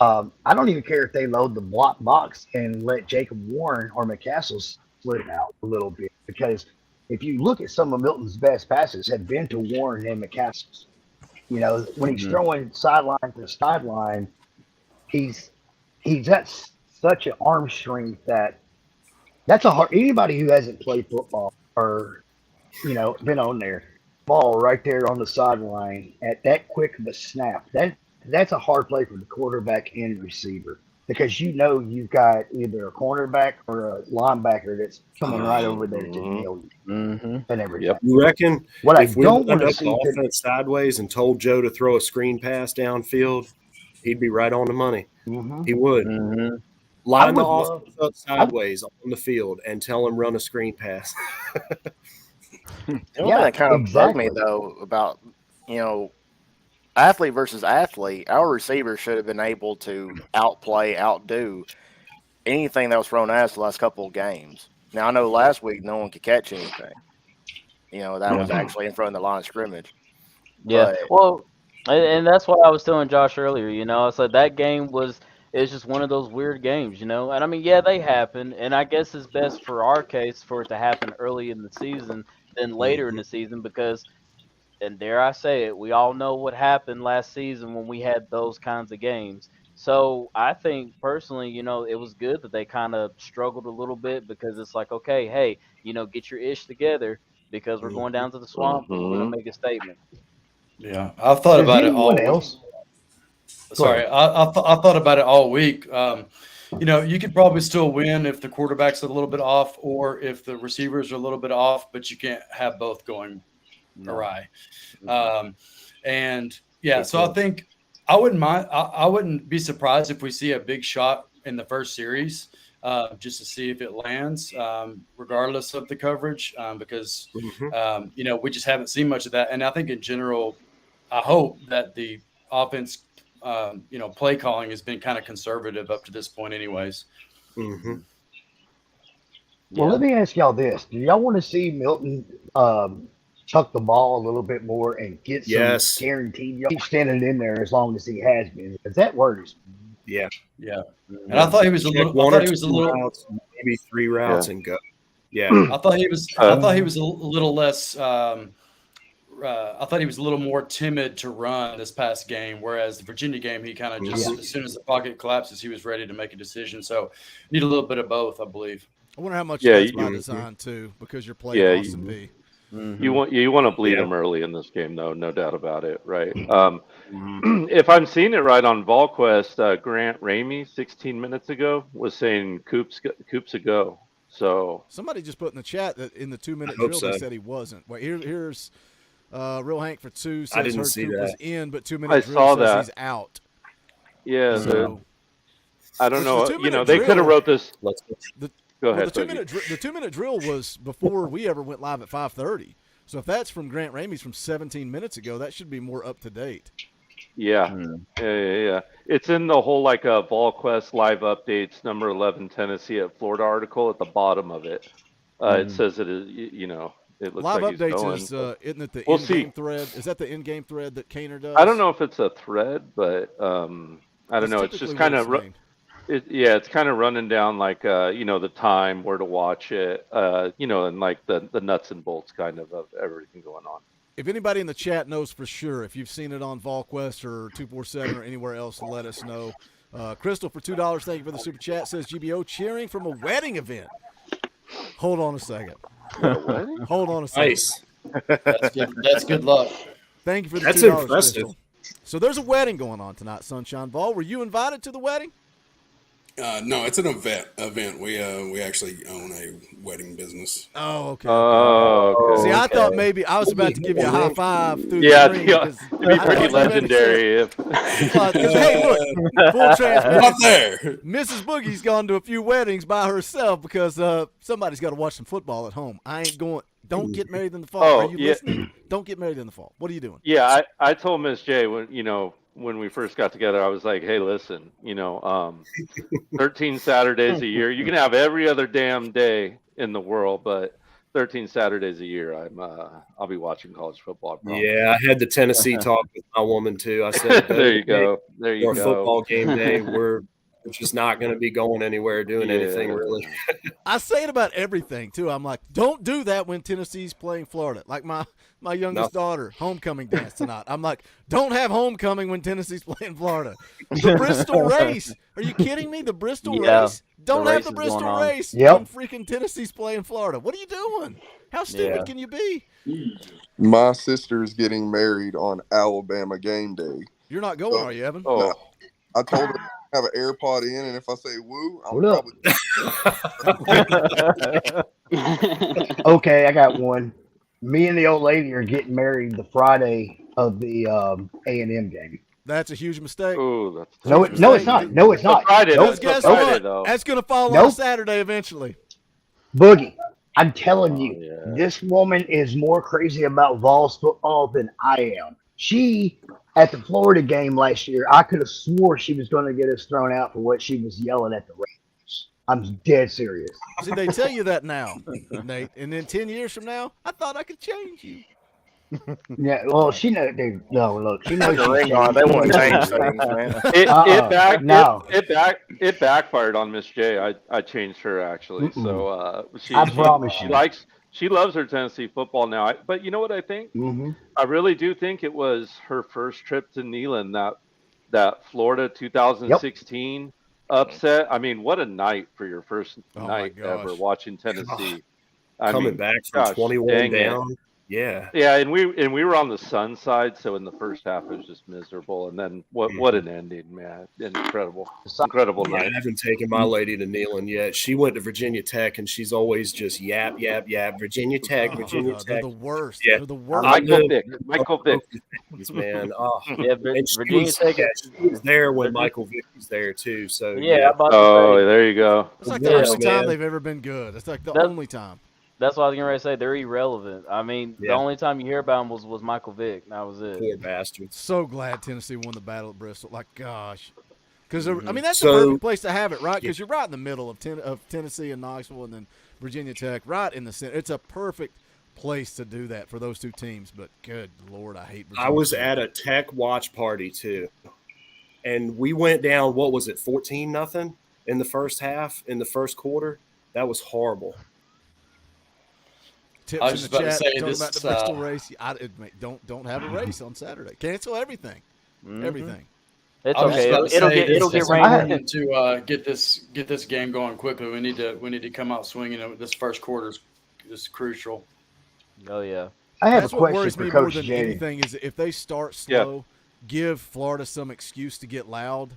I don't even care if they load the block box and let Jacob Warren or McCassell split out a little bit, because if you look at some of Milton's best passes have been to Warren and McCassell. You know, when he's throwing sideline to sideline, he's got such an arm strength that's a hard. Anybody who hasn't played football or been on there, ball right there on the sideline at that quick of a snap, that's a hard play for the quarterback and receiver, because you've got either a cornerback or a linebacker that's coming right over there to nail you and everything. Yep. You reckon what if I we don't lined want to up see the offense sideways and told Joe to throw a screen pass downfield, he'd be right on the money. He would. Line the offense up sideways on the field and tell him run a screen pass. The only thing that kind of bugged me, though, about, athlete versus athlete, our receivers should have been able to outdo anything that was thrown at us the last couple of games. Now, I know last week no one could catch anything. That was actually in front of the line of scrimmage. Yeah. But, Well, and that's what I was telling Josh earlier. I said that game it's just one of those weird games, And I mean, yeah, they happen, and I guess it's best for our case for it to happen early in the season than later in the season, because, and dare I say it, we all know what happened last season when we had those kinds of games. So I think personally, it was good that they kind of struggled a little bit, because it's like, okay, hey, get your ish together, because we're going down to the swamp and we're going to make a statement. Yeah, I've thought about it all week. Sorry, I thought about it all week. You could probably still win if the quarterback's a little bit off or if the receivers are a little bit off, but you can't have both going awry. So I think I wouldn't mind. I wouldn't be surprised if we see a big shot in the first series, just to see if it lands, regardless of the coverage, because we just haven't seen much of that. And I think in general, I hope that the offense, play calling has been kind of conservative up to this point, anyways. Well, let me ask y'all this: do y'all want to see Milton tuck the ball a little bit more and get some guaranteed yards? He's standing in there as long as he has been, because that worries me. Yeah. And I thought he was a little. Routes, maybe 3 routes and go. Yeah, I thought he was a little less. I thought he was a little more timid to run this past game, whereas the Virginia game, he kind of just, as soon as the pocket collapses, he was ready to make a decision. So need a little bit of both, I believe. I wonder how much that's by design too, because you're playing Austin P. You want to bleed him early in this game, though, no doubt about it, right? If I'm seeing it right on VolQuest, Grant Ramey 16 minutes ago was saying Coops a go. So somebody just put in the chat that in the 2-minute drill they said he wasn't. Wait, here's Real Hank for 2 says Hurt Coop was in, but 2-minute drill says he's out. Yeah, so, I don't know. They could have wrote this. Go ahead. The 2-minute drill was before we ever went live at 5:30. So if that's from Grant Ramey's from 17 minutes ago, that should be more up to date. Yeah. It's in the whole VolQuest live updates number 11 Tennessee at Florida article at the bottom of it. It says it is. It looks live like updates he's going, isn't it the in-game thread? Is that the in-game thread that Kaner does? I don't know if it's a thread, but I don't know. It's just kind of. It's kind of running down the time, where to watch it, and the nuts and bolts kind of everything going on. If anybody in the chat knows for sure, if you've seen it on VolQuest or 247 or anywhere else, let us know. Crystal for $2, thank you for the super chat, says GBO cheering from a wedding event. Hold on a second. Hold on a second. Nice. That's good luck. Thank you for the $2. That's impressive. Crystal. So there's a wedding going on tonight, Sunshine Ball. Were you invited to the wedding? No, it's an event. We actually own a wedding business. Oh, okay. Oh, okay. See, I thought maybe I was about to give you a high five through the Yeah, screen because it'd be pretty legendary if. Because hey, look, full transparency. Not there. Mrs. Boogie's gone to a few weddings by herself because somebody's got to watch some football at home. I ain't going. Don't get married in the fall. Oh, Are you yeah. listening? Don't get married in the fall. What are you doing? Yeah, I told Miss J when we first got together, I was like, hey, listen, 13 Saturdays a year. You can have every other damn day in the world, but 13 Saturdays a year, I'll be watching college football. I promise. Yeah, I had the Tennessee talk with my woman too. I said, there you go. There you for go. a football game day, we're just not going to be going anywhere, doing anything really. I say it about everything too. I'm like, don't do that when Tennessee's playing Florida. Like my youngest daughter, homecoming dance tonight. I'm like, don't have homecoming when Tennessee's playing Florida. The Bristol race. Are you kidding me? The Bristol race. Don't have the Bristol race when freaking Tennessee's playing Florida. What are you doing? How stupid can you be? My sister's getting married on Alabama game day. You're not going, are you, Evan? Oh. No. I told her to have an AirPod in, and if I say woo, I'm probably. Okay, I got one. Me and the old lady are getting married the Friday of the A&M game. That's a huge mistake. Ooh, that's no, it's not. No, it's not. Friday, nope. Guess Friday, what? though. That's going to fall on Saturday eventually. Boogie, I'm telling you, this woman is more crazy about Vols football than I am. She, at the Florida game last year, I could have swore she was going to get us thrown out for what she was yelling at the Rangers. I'm dead serious. See, they tell you that now, Nate. And then 10 years from now, I thought I could change you. Yeah, well, she knows. No, look, she knows. They want to change things, man. It backfired on Miss J. I changed her actually. So I promise you. She loves her Tennessee football now. But you know what I think? Mm-hmm. I really do think it was her first trip to Neyland, that Florida 2016 upset. I mean, what a night for your first night ever watching Tennessee. Coming back from 21 down. Yeah. Yeah, and we were on the Sun side, so in the first half it was just miserable, and then what an ending, man! Incredible night. I haven't taken my lady to Neyland yet. She went to Virginia Tech, and she's always just yap. Virginia Tech. They're the worst. Yeah. They're the worst. Michael Vick, man. Oh, yeah, and Virginia Tech. She was there when Michael Vick was there too. So there you go. It's like the only time they've ever been good. It's like the only time. That's what I was going to say. They're irrelevant. I mean, the only time you hear about them was Michael Vick. That was it. Poor bastard. So glad Tennessee won the battle at Bristol. Like, gosh. Because, I mean, that's the perfect place to have it, right? Because you're right in the middle of Tennessee and Knoxville and then Virginia Tech, right in the center. It's a perfect place to do that for those two teams. But, good Lord, I hate Virginia I was Tech. at a Tech watch party, too. And we went down, 14-0 in the first half, in the first quarter? That was horrible. Tips I was in the just chat about to say talking about the Bristol race. Don't have a race on Saturday. Cancel everything. Everything. It's okay. It'll get rained. To get this game going quickly. We need to come out swinging. This first quarter is crucial. Oh yeah. I have That's a what question worries for me more Coach than J. anything is if they start slow, give Florida some excuse to get loud.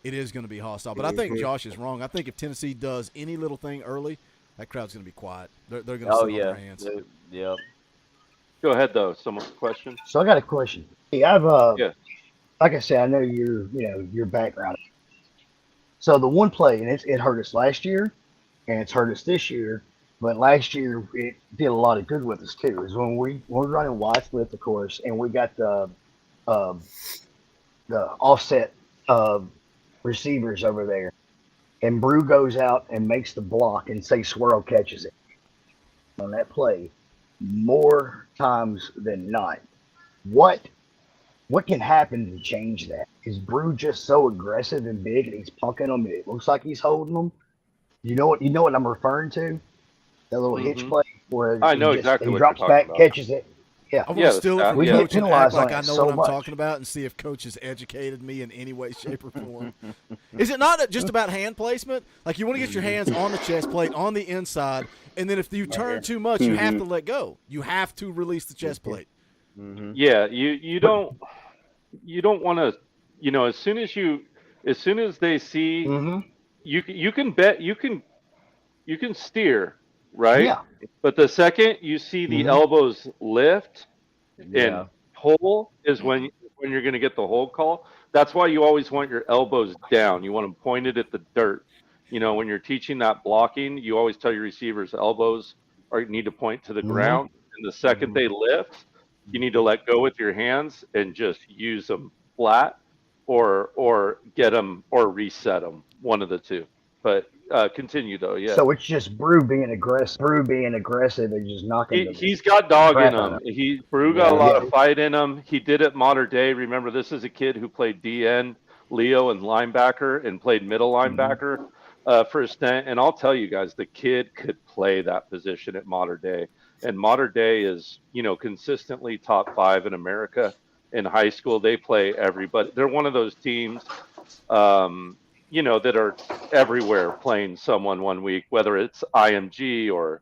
It is going to be hostile. But I think Josh is wrong. I think if Tennessee does any little thing early, that crowd's going to be quiet. They're going to sit on their hands. Yeah. Go ahead though. Someone's question. So I got a question. Hey, I've like I said, I know your background. So the one play, and it hurt us last year, and it's hurt us this year. But last year it did a lot of good with us too. Is when we're running wide split, of course, and we got the offset receivers over there, and Brew goes out and makes the block, and say Swirl catches it on that play more times than not. What can happen to change that? Is Brew just so aggressive and big, and he's punking them, and it looks like he's holding them? You know what I'm referring to? That little hitch play where I know exactly he what drops you're back, talking about. catches it. Yeah, I want to steal it from we Coach get and act penalized like on I it know so what I'm much. talking about and see if Coach has educated me in any way, shape, or form. Is it not just about hand placement? Like you want to get your hands on the chest plate, on the inside, and then if you turn too much, you have to let go. You have to release the chest plate. Yeah, you don't want to. As soon as they see you can bet you can steer, right? Yeah. But the second you see the elbows lift Yeah. and pull is when you're going to get the hold call. That's why you always want your elbows down. You want them pointed at the dirt. When you're teaching that blocking, you always tell your receivers elbows need to point to the ground. And the second they lift, you need to let go with your hands and just use them flat or get them or reset them, one of the two. But continue though, yeah. So it's just Brew being aggressive. And just knocking the He's got dog in crap out him. of Brew got a lot Yeah. of fight in him. He did it modern day. Remember, this is a kid who played DN, Leo, and linebacker, and played middle linebacker for a stint. And I'll tell you guys, the kid could play that position at modern day. And modern day is, consistently top 5 in America in high school. They play everybody. They're one of those teams, that are everywhere playing someone one week, whether it's IMG or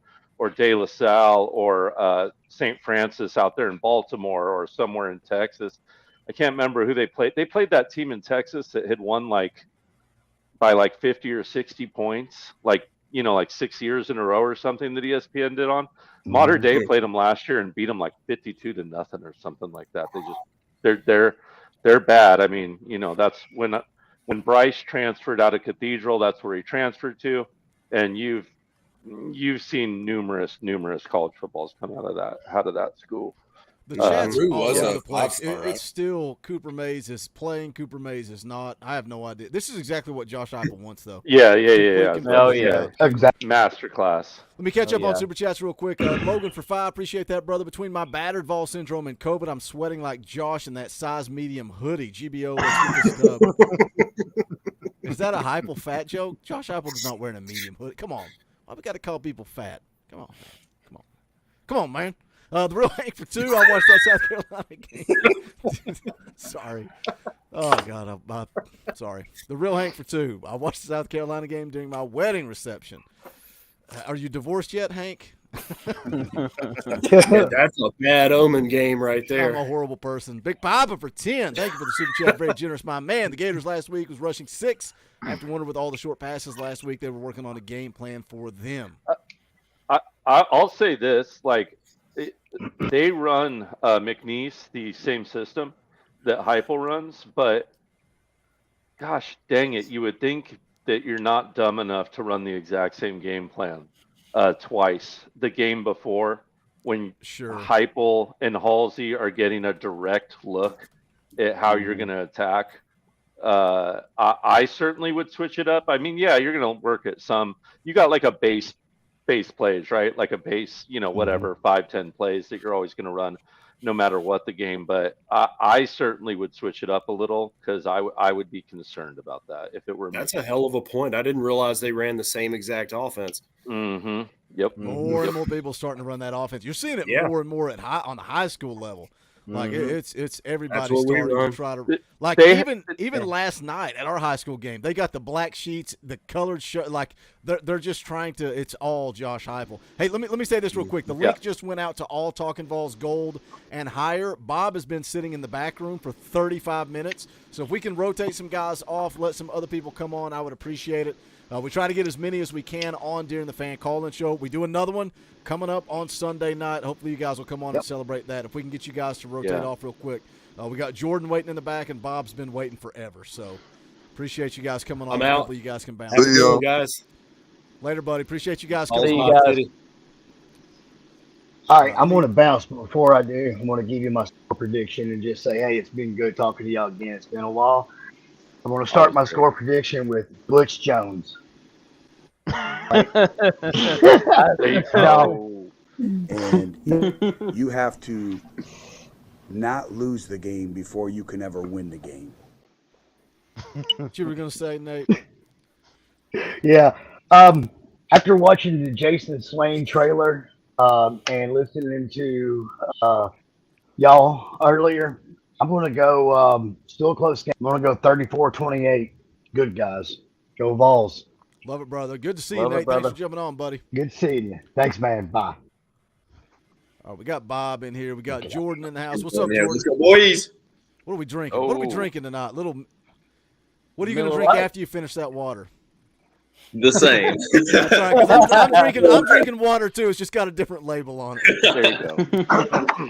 De La Salle or St. Francis out there in Baltimore or somewhere in Texas. I can't remember who they played. They played that team in Texas that had won by 50 or 60 points, like 6 years in a row or something that ESPN did on. Modern Day played them last year and beat them 52-0 or something like that. They're bad. I mean, that's when Bryce transferred out of Cathedral, that's where he transferred to, and you've seen numerous college footballs come out of that school. The chat's Drew all was over a the place. five-star, right? It's still Cooper Mays is playing. Cooper Mays is not. I have no idea. This is exactly what Josh Heupel wants, though. Yeah. Oh, yeah. Exactly. Masterclass. Let me catch up Yeah. on Super Chats real quick. Logan for 5, appreciate that, brother. Between my battered Vol syndrome and COVID, I'm sweating like Josh in that size medium hoodie. GBO, let's get the stub. Is that a Heupel fat joke? Josh Heupel is not wearing a medium hoodie. Come on. Why we got to call people fat? Come on. Come on, man. The real Hank for 2. I watched that South Carolina game. Sorry. Oh, God. I'm sorry. The real Hank for 2. I watched the South Carolina game during my wedding reception. Are you divorced yet, Hank? Yeah, that's a bad omen game right there. I'm a horrible person. Big Papa for 10. Thank you for the super chat. Very generous, my man. The Gators last week was rushing 6. After wondering with all the short passes last week, they were working on a game plan for them. I'll say this: they run McNeese the same system that Heupel runs, but gosh dang it, you would think that you're not dumb enough to run the exact same game plan twice. The game before, when Heupel and Halsey are getting a direct look at how you're going to attack. I certainly would switch it up. I mean, yeah, you're going to work at some. You got a base plays, right? Like a base, whatever, 5-10 plays that you're always going to run no matter what the game. But I certainly would switch it up a little because I would be concerned about that if it were. That's a hell of a point. I didn't realize they ran the same exact offense. Mm-hmm. Yep. More and more people starting to run that offense. You're seeing it more and more on the high school level. Like it's everybody starting to try to even last night at our high school game, they got the black sheets, the colored shirt. Like they're just trying to. It's all Josh Heupel. Hey, let me say this real quick. The link just went out to all Talkin VAWLS Gold and higher. Bob has been sitting in the back room for 35 minutes. So if we can rotate some guys off, let some other people come on, I would appreciate it. We try to get as many as we can on during the fan call-in show. We do another one coming up on Sunday night. Hopefully you guys will come on and celebrate that. If we can get you guys to rotate off real quick. We got Jordan waiting in the back, and Bob's been waiting forever. So appreciate you guys coming on. I'm out. Hopefully you guys can bounce. See you guys. Later, buddy. Appreciate you guys See coming you on. guys. All right, I'm going to bounce, but before I do, I'm going to give you my score prediction and just say, hey, it's been good talking to y'all again. It's been a while. I'm going to start my score prediction with Butch Jones. No. And you have to not lose the game before you can ever win the game. What you were going to say, Nate? Yeah. After watching the Jason Swain trailer and listening to y'all earlier, I'm going to go still a close game. I'm going to go 34-28. Good guys. Go Vols. Love it, brother. Good to see you, Nate. Thanks for jumping on, buddy. Good seeing you. Thanks, man. Bye. All right, we got Bob in here. We got Jordan in the house. What's up, Jordan? Let's go, boys. What are we drinking? What are we drinking tonight? What are you going to drink after you finish that water? The same. That's right. 'Cause I'm drinking water too. It's just got a different label on it. There you go.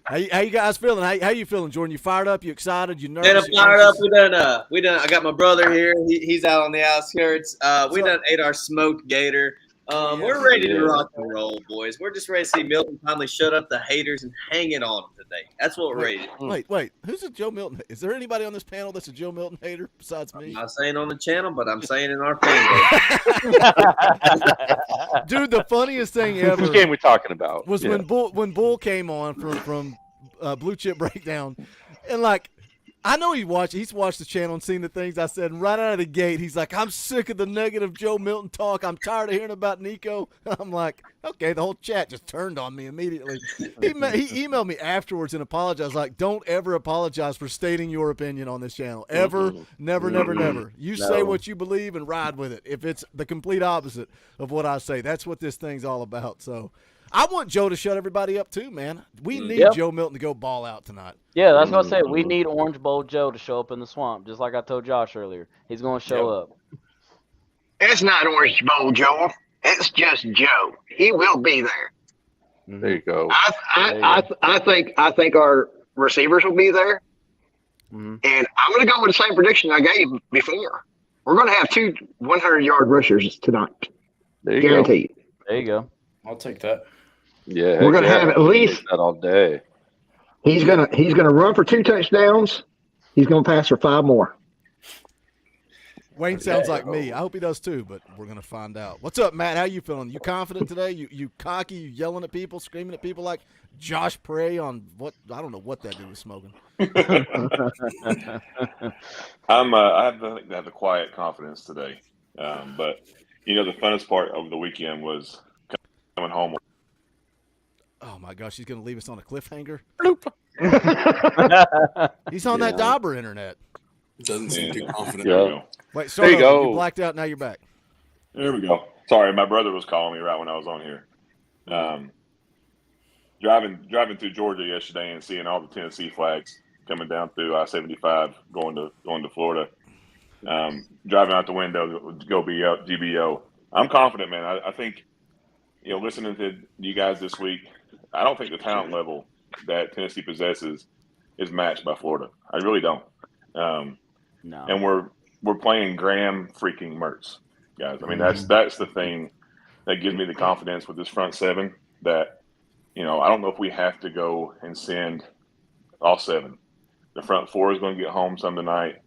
How you guys feeling? How you feeling, Jordan? You fired up? You excited? You nervous? And I'm You fired up. anxious? We done. I got my brother here. He's out on the outskirts. We done ate our smoked gator. We're ready to rock and roll, boys. We're just ready to see Milton finally shut up the haters and hang it on them today. That's what we're ready to do. Wait. Who's a Joe Milton? Is there anybody on this panel that's a Joe Milton hater besides me? I'm not saying on the channel, but I'm saying in our fan base. Dude, the funniest thing ever. Which game we talking about? Was when Bull came on from Blue Chip Breakdown, and like. I know he's watched the channel and seen the things I said, and right out of the gate, he's like, I'm sick of the negative Joe Milton talk. I'm tired of hearing about Nico. I'm like, okay, the whole chat just turned on me immediately. He emailed me afterwards and apologized, like, don't ever apologize for stating your opinion on this channel. Ever, never, never, never. You say what you believe and ride with it. If it's the complete opposite of what I say, that's what this thing's all about. So I want Joe to shut everybody up too, man. We need Joe Milton to go ball out tonight. Yeah, that's what I said. We need Orange Bowl Joe to show up in the swamp, just like I told Josh earlier. He's going to show up. It's not Orange Bowl Joe. It's just Joe. He will be there. There you go. I think our receivers will be there. And I'm going to go with the same prediction I gave before. We're going to have 2 100-yard rushers tonight. There you Guaranteed. go. There you go. I'll take that. Yeah, we're going to have at least that all day. He's gonna run for 2 touchdowns. He's gonna pass for 5 more. Wayne sounds like me. I hope he does too, but we're gonna find out. What's up, Matt? How you feeling? You confident today? You cocky? You yelling at people, screaming at people like Josh Prey on what? I don't know what that dude was smoking. I have the quiet confidence today, but the funnest part of the weekend was coming home. Oh my gosh, he's gonna leave us on a cliffhanger. He's on that Dauber internet. Doesn't seem too confident. Yeah. Wait, sorry, you blacked out. Now you're back. There we go. Sorry, my brother was calling me right when I was on here. Driving through Georgia yesterday and seeing all the Tennessee flags coming down through I-75 going to Florida. Driving out the window to go be up GBO. I'm confident, man. I think listening to you guys this week, I don't think the talent level that Tennessee possesses is matched by Florida. I really don't. No. And we're playing Graham freaking Mertz, guys. I mean, that's the thing that gives me the confidence with this front seven that, I don't know if we have to go and send all 7. The front 4 is going to get home some tonight.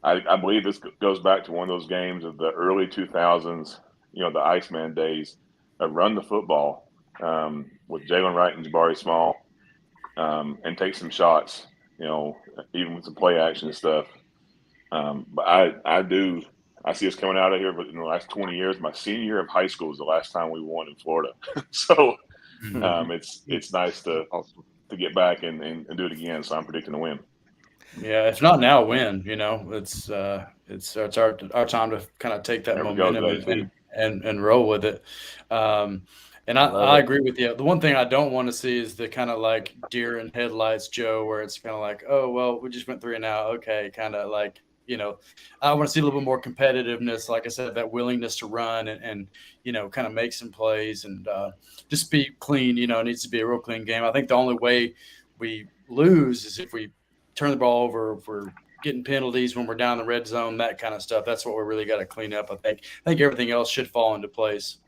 I believe this goes back to one of those games of the early 2000s, the Iceman days, run the football with Jalen Wright and Jabari Small and take some shots, even with some play action and stuff. But I see us coming out of here, but in the last 20 years, my senior year of high school was the last time we won in Florida. So it's nice to get back and do it again. So I'm predicting a win. Yeah, if not now, win. It's our time to kind of take that momentum and roll with it. And I agree with you. The one thing I don't want to see is the kind of like deer in headlights, Joe, where it's kind of like, oh, well, we just went 3 and out. Okay, kind of like, I want to see a little bit more competitiveness. Like I said, that willingness to run and kind of make some plays and just be clean. It needs to be a real clean game. I think the only way we lose is if we turn the ball over, if we're getting penalties when we're down the red zone, that kind of stuff. That's what we really got to clean up. I think everything else should fall into place.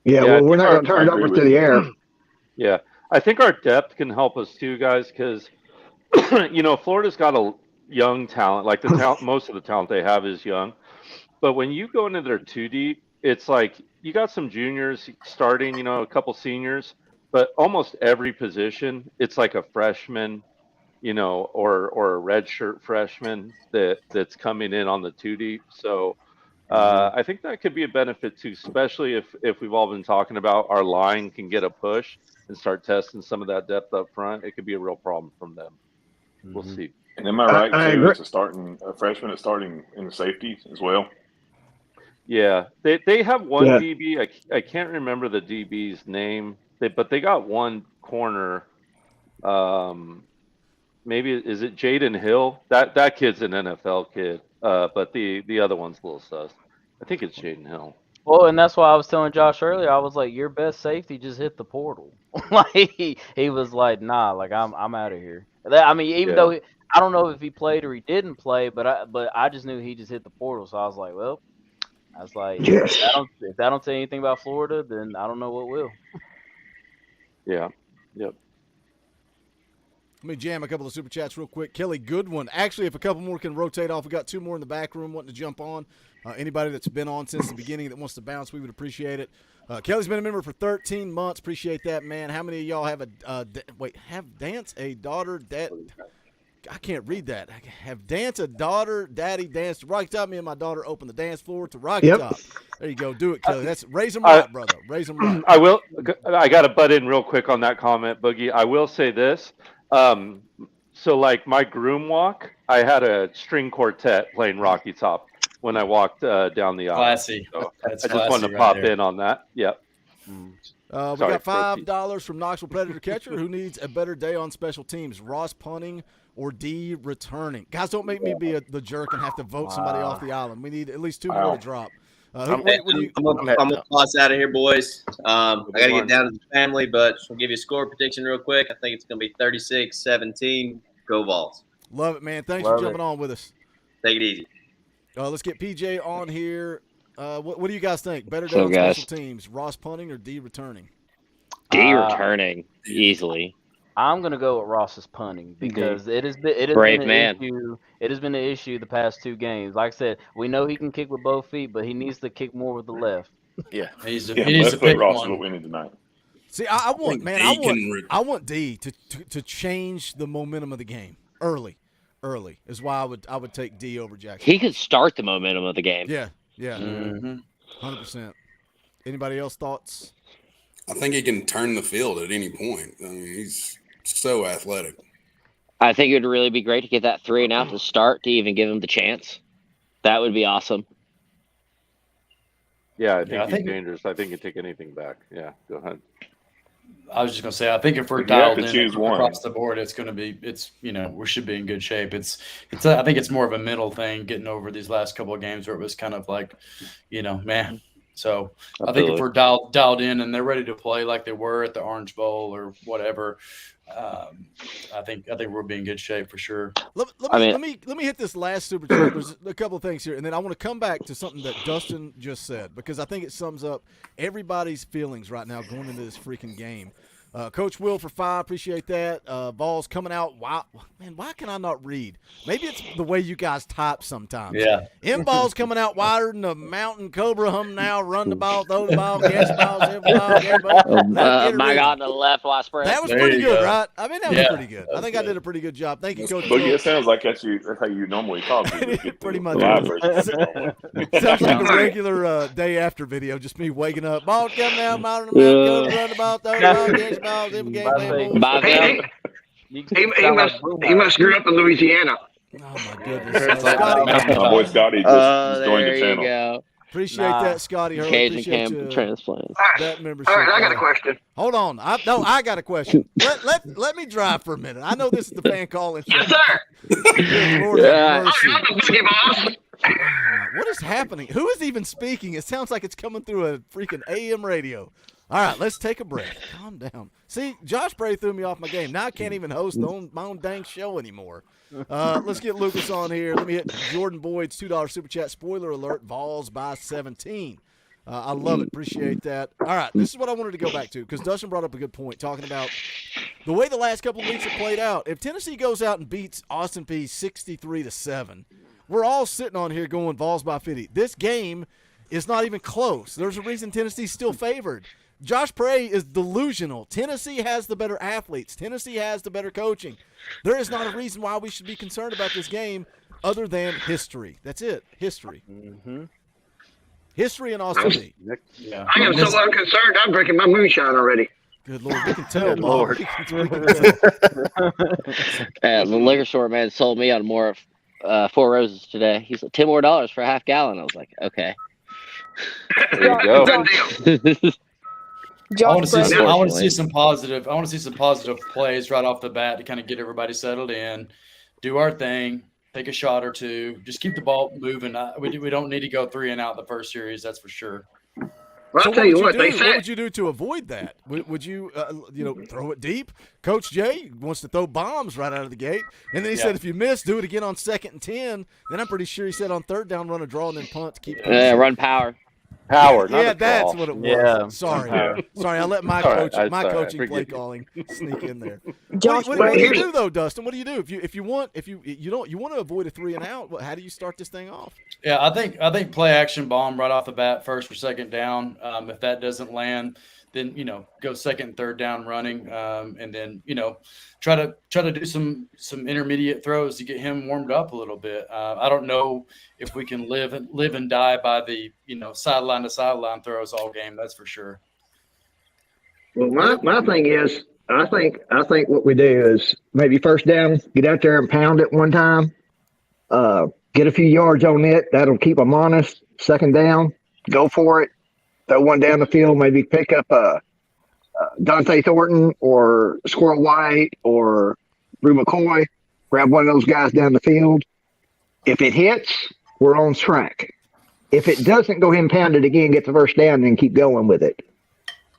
Yeah, well, we're not going to turn it over to the air. Yeah, I think our depth can help us too, guys, because Florida's got a young talent. Like most of the talent they have is young, but when you go into their 2 deep, it's like you got some juniors starting, a couple seniors, but almost every position, it's like a freshman, or a redshirt freshman that's coming in on the 2 deep. So. I think that could be a benefit too, especially if we've all been talking about our line can get a push and start testing some of that depth up front. It could be a real problem from them. We'll see. And am I right too? It's a freshman that's starting in the safety as well. Yeah, they have one DB. I can't remember the DB's name, but they got one corner. Maybe is it Jaden Hill? That kid's an NFL kid, but the other one's a little sus. I think it's Jaden Hill. Well, and that's why I was telling Josh earlier. I was like, your best safety just hit the portal. Like he was like, nah, like I'm out of here. I mean, even though I don't know if he played or he didn't play, but I just knew he just hit the portal. So I was like, well, Yes. if that don't say anything about Florida, then I don't know what will. Yeah. Yep. Let me jam a couple of super chats real quick. Kelly Goodwin. Actually, if a couple more can rotate off, we got 2 more in the back room wanting to jump on. Anybody that's been on since the beginning that wants to bounce, we would appreciate it. Kelly's been a member for 13 months. Appreciate that, man. How many of y'all have a daughter, I can't read that. Have dance a daughter, daddy dance to Rocky Top. Me and my daughter open the dance floor to Rocky Top. There you go. Do it, Kelly. That's raise them right, brother. Raise them right. I got to butt in real quick on that comment, Boogie. I will say this. So like my groom walk, I had a string quartet playing Rocky Top when I walked down the aisle. Classy. So That's I just wanted to classy pop right there. in on that. Yep. We got $5 from Knoxville Predator Catcher. Who needs a better day on special teams? Ross punting or D returning? Guys, don't make me be the jerk and have to vote somebody off the island. We need at least 2 more to drop. I'm gonna toss out of here, boys. I gotta get down to the family, but I'll give you a score prediction real quick. I think it's gonna be 36-17. Go Vols. Love it, man. Thanks for jumping on with us. Take it easy. Let's get PJ on here. What do you guys think? Better day on special teams, Ross punting or D returning? D returning easily. I'm gonna go with Ross's punting because it has been an issue. It has been an issue the past 2 games. Like I said, we know he can kick with both feet, but he needs to kick more with the left. Yeah, he needs to pick Ross one. what we need tonight. See, I want D to change the momentum of the game early is why I would take D over Jackson. He could start the momentum of the game. Yeah, 100%. Anybody else thoughts? I think he can turn the field at any point. I mean, he's so athletic. I think it would really be great to get that 3 and out to start to even give him the chance. That would be awesome. Yeah, I think he's dangerous. I think he can take anything back. Yeah, go ahead. I was just gonna say, I think if we're You have dialed to in choose one. across the board, it's gonna be, we should be in good shape. I think it's more of a mental thing getting over these last couple of games where it was kind of like, man. So I think if we're dialed in and they're ready to play like they were at the Orange Bowl or whatever, I think we'll be in good shape for sure. Let me hit this last super chat. There's a couple of things here, and then I want to come back to something that Dustin just said because I think it sums up everybody's feelings right now going into this freaking game. Coach Will for 5, appreciate that. Balls coming out. Wow, man, why can I not read? Maybe it's the way you guys type sometimes. Yeah. M balls coming out wider than the mountain cobra hum now. Run the ball, throw the ball, catch the balls, every ball. My God, the left wide spread. That was pretty good, right? I mean, that was pretty good. I think I did a pretty good job. Thank you, Coach. Boogie, it sounds like that's how you normally talk. Pretty much. Sounds like a regular day after video, just me waking up. Ball coming out, mountain, cobra, run the ball, throw the ball, catch the balls, every game. He must grew up in Louisiana. Oh my goodness! My boy Scotty just joined the channel. Go. Appreciate that, Scotty. Cajun camp transplants. That membership. All right, I got a question. Hold on. I got a question. Let me drive for a minute. I know this is the fan calling. Yes, sir. Good Lord have mercy. Boss. What is happening? Who is even speaking? It sounds like it's coming through a freaking AM radio. All right, let's take a breath. Calm down. See, Josh Bray threw me off my game. Now I can't even host my own dang show anymore. Let's get Lucas on here. Let me hit Jordan Boyd's $2 super chat. Spoiler alert, Vols by 17. I love it. Appreciate that. All right, this is what I wanted to go back to because Dustin brought up a good point talking about the way the last couple of weeks have played out. If Tennessee goes out and beats Austin Peay 63-7, we're all sitting on here going Vols by 50. This game is not even close. There's a reason Tennessee's still favored. Josh Bray is delusional. Tennessee has the better athletes. Tennessee has the better coaching. There is not a reason why we should be concerned about this game other than history. That's it. History. Mm-hmm. History and Austin Peay. Yeah. I am so unconcerned. I'm drinking my moonshine already. Good Lord, we can tell. Good Lord. The liquor store man sold me on more 4 Roses today. He's like, $10 more for a half gallon. I was like, okay. There you go. I want to see some positive. I want to see some positive plays right off the bat to kind of get everybody settled in, do our thing, take a shot or two, just keep the ball moving. We don't need to go 3 and out the first series, that's for sure. Well, So I'll tell you what, do? What would you do to avoid that? Would you, throw it deep? Coach Jay wants to throw bombs right out of the gate, and then he said if you miss, do it again on 2nd and 10. Then I'm pretty sure he said on 3rd down, run a draw and then punt to keep. Run power. Power. Yeah, that's what it was. Yeah. Sorry, Yeah. sorry. I let my All right, coaching, that's all right. play Forgive you. calling sneak in there. Josh, what do you do though, Dustin? What do you do if you want to avoid a 3 and out? How do you start this thing off? Yeah, I think play action bomb right off the bat, 1st or 2nd down. If that doesn't land, then go 2nd and 3rd down running, and then try to do some intermediate throws to get him warmed up a little bit. I don't know if we can live and die by the sideline to sideline throws all game. That's for sure. Well, my thing is, I think what we do is maybe 1st down, get out there and pound it one time, get a few yards on it. That'll keep them honest. 2nd down, go for it. Throw one down the field, maybe pick up Dante Thornton or Squirrel White or Brew McCoy, grab one of those guys down the field. If it hits, we're on track. If it doesn't, go ahead and pound it again, get the 1st down, and keep going with it.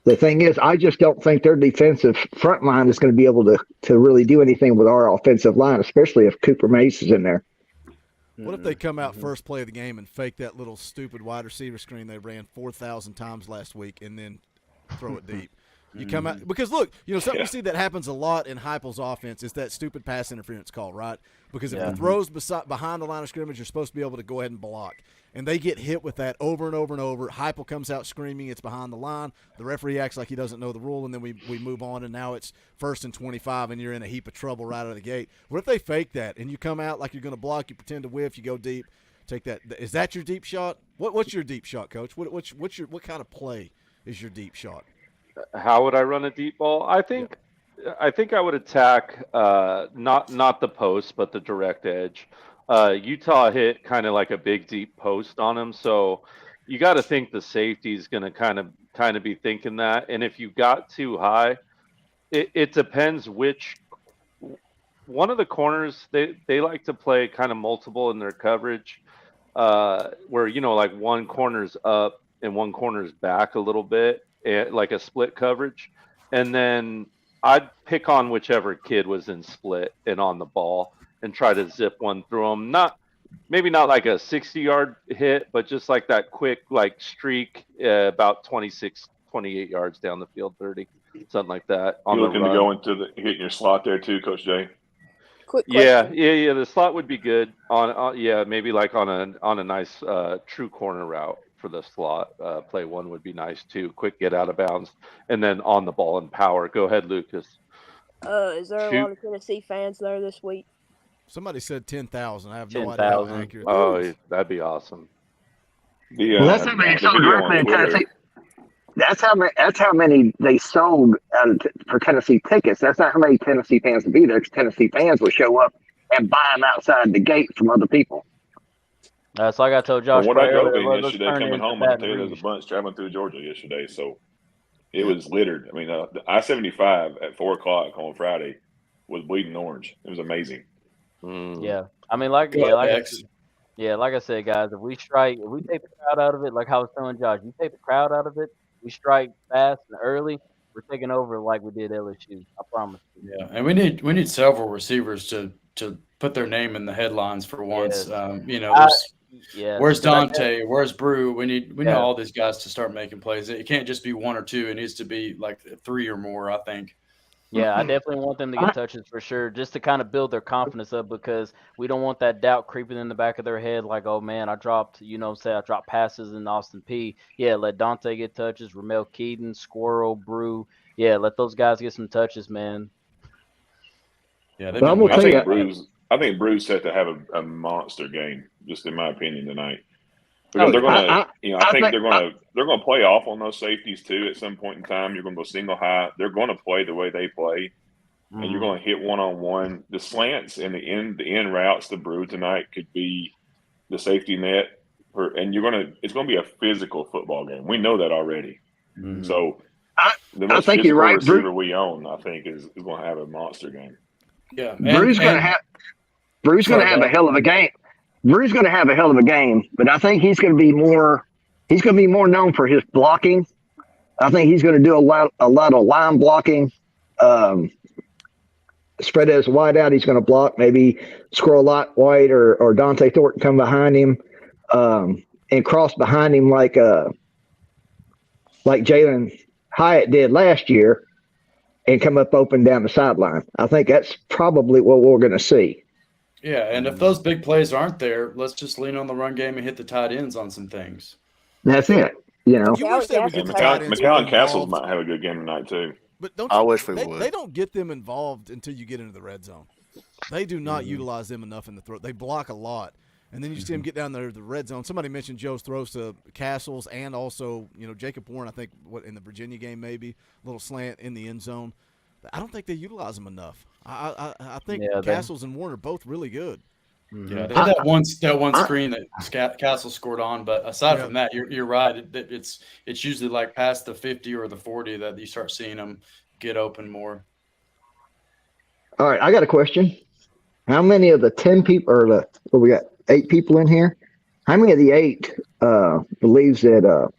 The thing is, I just don't think their defensive front line is going to be able to really do anything with our offensive line, especially if Cooper Mace is in there. What if they come out first play of the game and fake that little stupid wide receiver screen they ran 4,000 times last week and then throw it deep? You come out because look, something we see that happens a lot in Heupel's offense is that stupid pass interference call, right? Because if the throw's behind the line of scrimmage, you're supposed to be able to go ahead and block. And they get hit with that over and over and over. Heupel comes out screaming it's behind the line. The referee acts like he doesn't know the rule, and then we move on, and now it's 1st and 25, and you're in a heap of trouble right out of the gate. What if they fake that, and you come out like you're going to block, you pretend to whiff, you go deep, take that? Is that your deep shot? What's your deep shot, Coach? What kind of play is your deep shot? How would I run a deep ball? I think I would attack not the post, but the direct edge. Utah hit kind of like a big deep post on him, so you got to think the safety is going to kind of be thinking that. And if you got too high, it depends which one of the corners they like to play kind of multiple in their coverage, where like one corner's up and one corner's back a little bit, like a split coverage, and then I'd pick on whichever kid was in split and on the ball and try to zip one through them. Maybe not like a 60-yard hit, but just like that quick streak, about 26, 28 yards down the field, 30, something like that. You looking to go into hitting your slot there too, Coach Jay? Quick Yeah. question. The slot would be good on maybe like on a nice true corner route for the slot. Play one would be nice too. Quick get out of bounds, and then on the ball and power. Go ahead, Lucas. Is there a lot of Tennessee fans there this week? Somebody said 10,000. I have no 10,000. idea how accurate that Oh, is. that'd be awesome. Well, that's how many sold directly in Tennessee. That's how many they sold for Tennessee tickets. That's not how many Tennessee fans would be there. 'Cause Tennessee fans would show up and buy them outside the gate from other people. That's like I told Josh. When I go earlier, there let's yesterday turn coming into home, I can Baton tell you there's a Rouge. bunch traveling through Georgia yesterday, so it was littered. I mean, the I-75 at 4 o'clock on Friday was bleeding orange. It was amazing. Yeah, I mean, like I said, guys, if we take the crowd out of it, like I was telling Josh, you take the crowd out of it, we strike fast and early, we're taking over like we did LSU. I promise you. Yeah, and we need several receivers to put their name in the headlines for once. Where's Dante? Where's Brew? We need all these guys to start making plays. It can't just be one or two. It needs to be like 3 or more, I think. Yeah, I definitely want them to get touches for sure, just to kind of build their confidence up, because we don't want that doubt creeping in the back of their head, like, oh man, I dropped passes in Austin P. Yeah, let Dante get touches, Ramel Keaton, Squirrel, Brew. Yeah, let those guys get some touches, man. Yeah, I think Brew's set to have a monster game, just in my opinion tonight. Because they're gonna, I think they're gonna play off on those safeties too. At some point in time, you're gonna go single high. They're gonna play the way they play, and you're gonna hit 1-on-1. The slants and the end routes to Brew tonight could be the safety net, and it's gonna be a physical football game. We know that already. Mm-hmm. So the most think you're physical right, receiver Brew. we own, I think, is gonna have a monster game. Yeah, Brew's gonna have. Drew's going to have a hell of a game. Drew's going to have a hell of a game, but I think he's going to be more. He's going to be more known for his blocking. I think he's going to do a lot of line blocking. Spread as wide out. He's going to block. Maybe score a lot wide, or Dante Thornton come behind him and cross behind him like Jalen Hyatt did last year, and come up open down the sideline. I think that's probably what we're going to see. Yeah, and if those big plays aren't there, let's just lean on the run game and hit the tight ends on some things. That's it. You know, You wish they would get the tight ends McCall and Castles involved. might have a good game tonight too. But don't I you, wish we they, would. They don't get them involved until you get into the red zone. They do not utilize them enough in the throw. They block a lot. And then you see them get down there to the red zone. Somebody mentioned Joe's throws to Castles and also, Jacob Warren, I think, in the Virginia game maybe, a little slant in the end zone. I don't think they utilize them enough. I think Castles and Warren are both really good. Yeah, they had that one screen that Castle scored on, but aside from that, you're right. It's usually like past the 50 or the 40 that you start seeing them get open more. all right, I got a question. How many of the 10 people, or we got 8 people in here? How many of the 8 believes that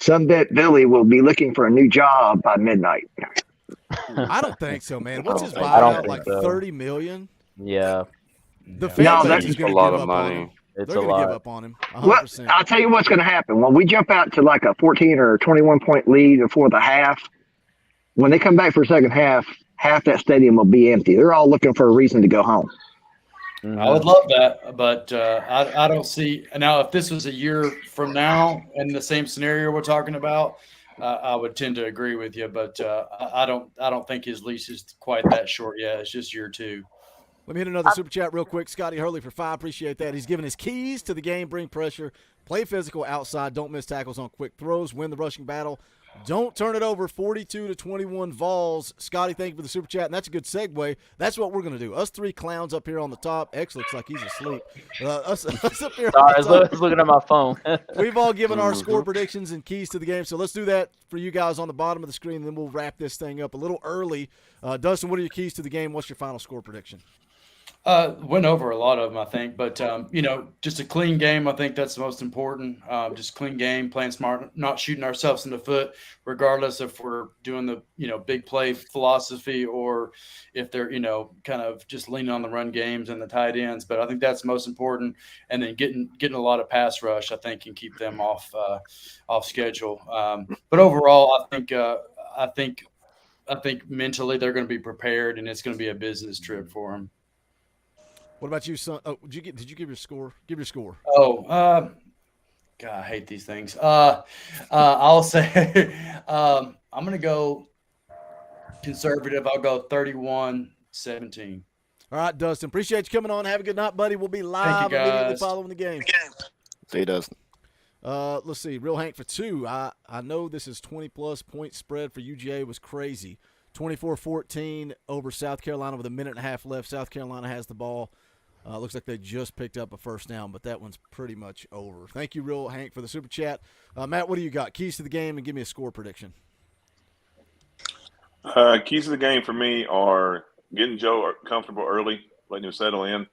Sunbet Billy will be looking for a new job by midnight? I don't think so, man. What's his I don't buyout? think Like so. $30 million? Yeah. The fan base is a going to lot give of up on money. him. It's They're a going to give lot. up on him. Well, 100%. I'll tell you what's going to happen. When we jump out to like a 14 or 21 point lead before the half, when they come back for a second half that stadium will be empty. They're all looking for a reason to go home. I would love that, but I don't see now. If this was a year from now in the same scenario we're talking about, I would tend to agree with you. But I don't think his lease is quite that short yet. It's just year 2. Let me hit another super chat real quick. Scotty Hurley for 5. Appreciate that. He's giving his keys to the game. Bring pressure. Play physical outside. Don't miss tackles on quick throws. Win the rushing battle. Don't turn it over. 42-21 Vols. Scotty, thank you for the super chat. And that's a good segue. That's what we're going to do. Us 3 clowns up here on the top. X looks like he's asleep. Us up here Sorry, I on the top. was looking at my phone. We've all given our score predictions and keys to the game. So let's do that for you guys on the bottom of the screen, and then we'll wrap this thing up a little early. Dustin, what are your keys to the game? What's your final score prediction? Went over a lot of them, I think, but just a clean game. I think that's the most important. Just clean game, playing smart, not shooting ourselves in the foot, regardless if we're doing the big play philosophy or if they're kind of just leaning on the run games and the tight ends. But I think that's most important. And then getting a lot of pass rush, I think, can keep them off schedule. But overall, I think mentally they're going to be prepared, and it's going to be a business trip for them. What about you, son? Oh, did you give your score? Give your score. Oh, God, I hate these things. I'll say I'm going to go conservative. I'll go 31-17. All right, Dustin. Appreciate you coming on. Have a good night, buddy. We'll be live immediately following the game. See you, Dustin. Let's see. Real Hank for 2. I know this is 20-plus point spread for UGA was crazy. 24-14 over South Carolina with a minute and a half left. South Carolina has the ball. Looks like they just picked up a first down, but that one's pretty much over. Thank you, Real Hank, for the super chat. Matt, what do you got? Keys to the game, and give me a score prediction. Keys to the game for me are getting Joe comfortable early, letting him settle in,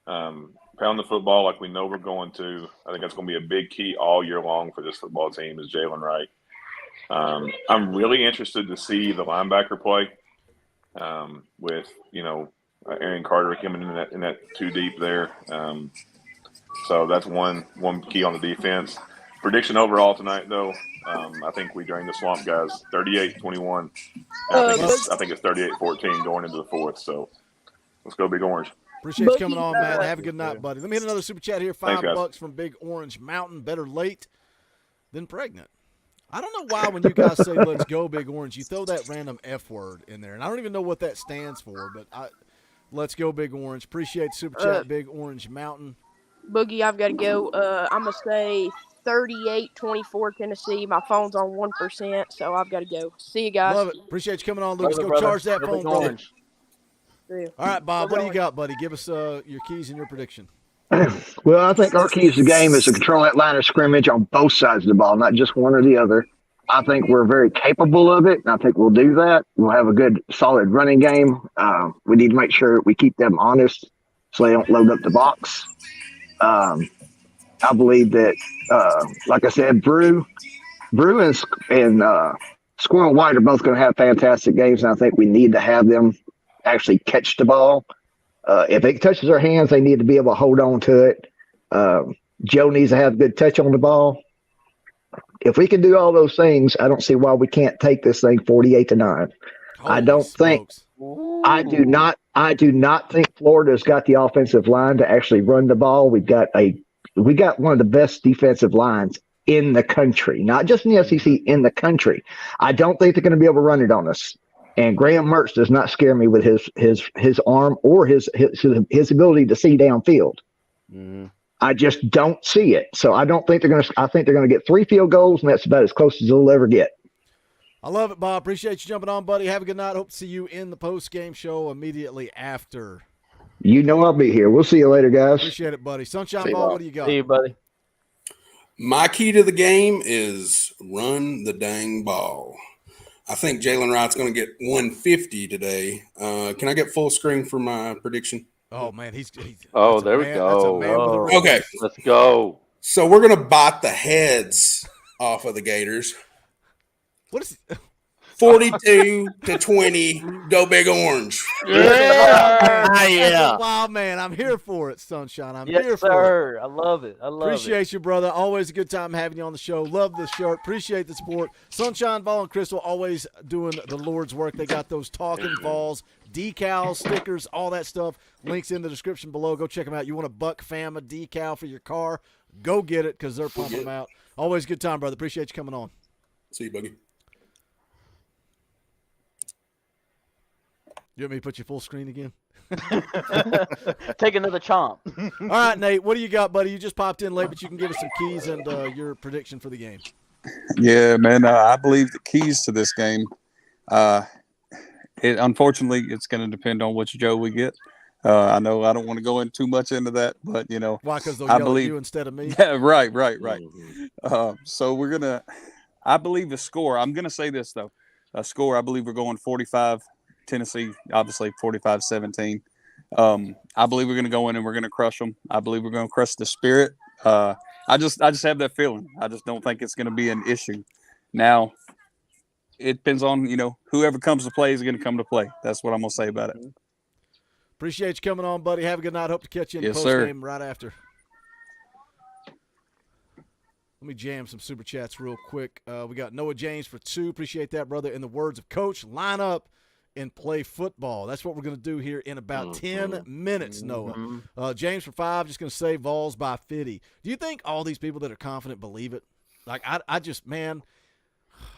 pound the football like we know we're going to. I think that's going to be a big key all year long for this football team is Jalen Wright. I'm really interested to see the linebacker play with, Aaron Carter coming in that 2 deep there. So that's one key on the defense. Prediction overall tonight, though, I think we drained the swamp guys 38-21. I think it's 38-14 going into the 4th. So let's go Big Orange. Appreciate you coming on, Matt. Have a good night, buddy. Let me hit another super chat here. $5 from Big Orange Mountain. Better late than pregnant. I don't know why when you guys say let's go Big Orange, you throw that random F word in there. And I don't even know what that stands for, but let's go Big Orange. Appreciate super chat, Big Orange Mountain. Boogie, I've got to go. I'm going to say 38-24 Tennessee. My phone's on 1%, so I've got to go. See you guys. Love it. Appreciate you coming on, Lucas. Go charge that phone, brother. All right, Bob, what do you got, buddy? Give us your keys and your prediction. Well, I think our keys to the game is to control that line of scrimmage on both sides of the ball, not just one or the other. I think we're very capable of it, and I think we'll do that. We'll have a good, solid running game. We need to make sure we keep them honest so they don't load up the box. I believe that, like I said, Brew and Squirrel White are both going to have fantastic games, and I think we need to have them actually catch the ball. If it touches their hands, they need to be able to hold on to it. Joe needs to have good touch on the ball. If we can do all those things, I don't see why we can't take this thing 48-9. I don't think. I do not think Florida's got the offensive line to actually run the ball. We got one of the best defensive lines in the country, not just in the SEC, in the country. I don't think they're going to be able to run it on us. And Graham Mertz does not scare me with his arm or his ability to see downfield. I just don't see it. So I don't think they're going to. I think they're going to get 3 field goals, and that's about as close as they'll ever get. I love it, Bob. Appreciate you jumping on, buddy. Have a good night. Hope to see you in the post-game show immediately after. You know I'll be here. We'll see you later, guys. Appreciate it, buddy. Sunshine Ball, what do you got? See you, buddy. My key to the game is run the dang ball. I think Jalen Wright's going to get 150 today. Can I get full screen for my prediction? Oh, man. Oh, there we go. Okay. Let's go. So we're going to bite the heads off of the Gators. What is 42-20, go Big Orange. Yeah. Wow, man. I'm here for it, Sunshine. I'm here for it. I love it. Appreciate you, brother. Always a good time having you on the show. Love the shirt. Appreciate the support. Sunshine Ball and Crystal always doing the Lord's work. They got those Talkin VAWLS, decals, stickers, all that stuff. Links in the description below. Go check them out. You want a Buck Fama decal for your car, go get it because they're pumping them out. Always a good time, brother. Appreciate you coming on. See you, Boogie. You want me to put you full screen again? Take another chomp. All right, Nate, what do you got, buddy? You just popped in late, but you can give us some keys and your prediction for the game. Yeah, man, I believe the keys to this game, unfortunately, it's going to depend on which Joe we get. I know I don't want to go in too much into that, but, Why, because they'll yell at you instead of me? Yeah, right. So I believe the score. I'm going to say this, though. A score, I believe we're going 45 Tennessee, obviously 45-17. I believe we're going to go in and we're going to crush them. I believe we're going to crush the spirit. I just have that feeling. I just don't think it's going to be an issue. Now, it depends on, whoever comes to play is going to come to play. That's what I'm going to say about it. Appreciate you coming on, buddy. Have a good night. Hope to catch you in the post game right after. Let me jam some super chats real quick. We got Noah James for 2. Appreciate that, brother. In the words of Coach, line up and play football. That's what we're going to do here in about 10 minutes, Noah. James for 5, just going to say Vols by 50. Do you think all these people that are confident believe it? Like, I just, man,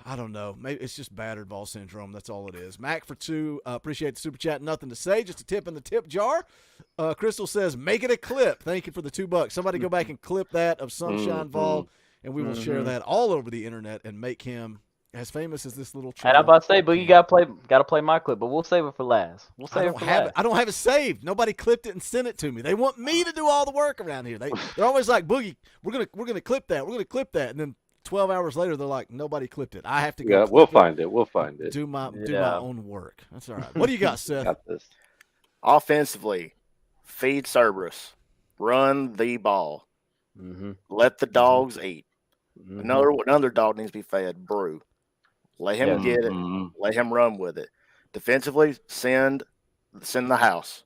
I don't know. Maybe it's just battered ball syndrome. That's all it is. Mac for 2, appreciate the super chat. Nothing to say, just a tip in the tip jar. Crystal says, make it a clip. Thank you for the $2. Somebody go back and clip that of Sunshine Vol, and we will share that all over the internet and make him as famous as this little child. And I'm about to say, Boogie got to play my clip, but we'll save it for last. I don't have it saved. Nobody clipped it and sent it to me. They want me to do all the work around here. They're always like, Boogie, we're gonna clip that. We're gonna clip that, and then 12 hours later, they're like, nobody clipped it. I have to go. Yeah, we'll find it. We'll find it. Do my own work. That's all right. What do you got, Seth? Got this. Offensively, feed Cerberus, run the ball, let the dogs eat. Another dog needs to be fed. Brew. Let him get it. Let him run with it. Defensively, send the house.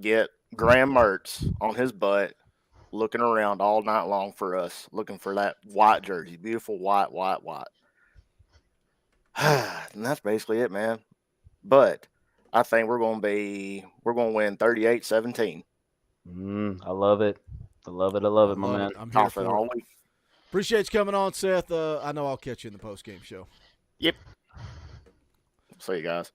Get Graham Mertz on his butt, looking around all night long for us, looking for that white jersey, beautiful white. And that's basically it, man. But I think we're going to win 38-17. I love it. I love it, my man. I'm here for it. Appreciate you coming on, Seth. I know I'll catch you in the post-game show. Yep. See you guys.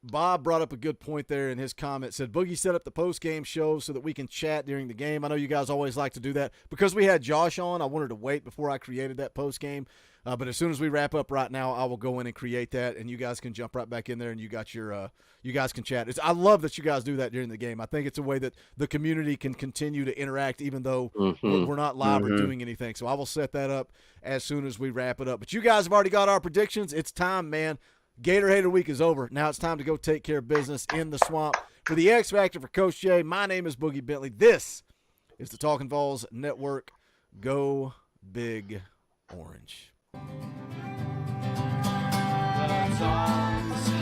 Bob brought up a good point there in his comment. Said, Boogie set up the post-game show so that we can chat during the game. I know you guys always like to do that. Because we had Josh on, I wanted to wait before I created that post-game. But as soon as we wrap up right now, I will go in and create that, and you guys can jump right back in there, and you got your you guys can chat. I love that you guys do that during the game. I think it's a way that the community can continue to interact even though we're not live or doing anything. So I will set that up as soon as we wrap it up. But you guys have already got our predictions. It's time, man. Gator Hater Week is over. Now it's time to go take care of business in the swamp. For the X Factor, for Coach Jay, my name is Boogie Bentley. This is the Talkin VAWLS Network. Go Big Orange. The songs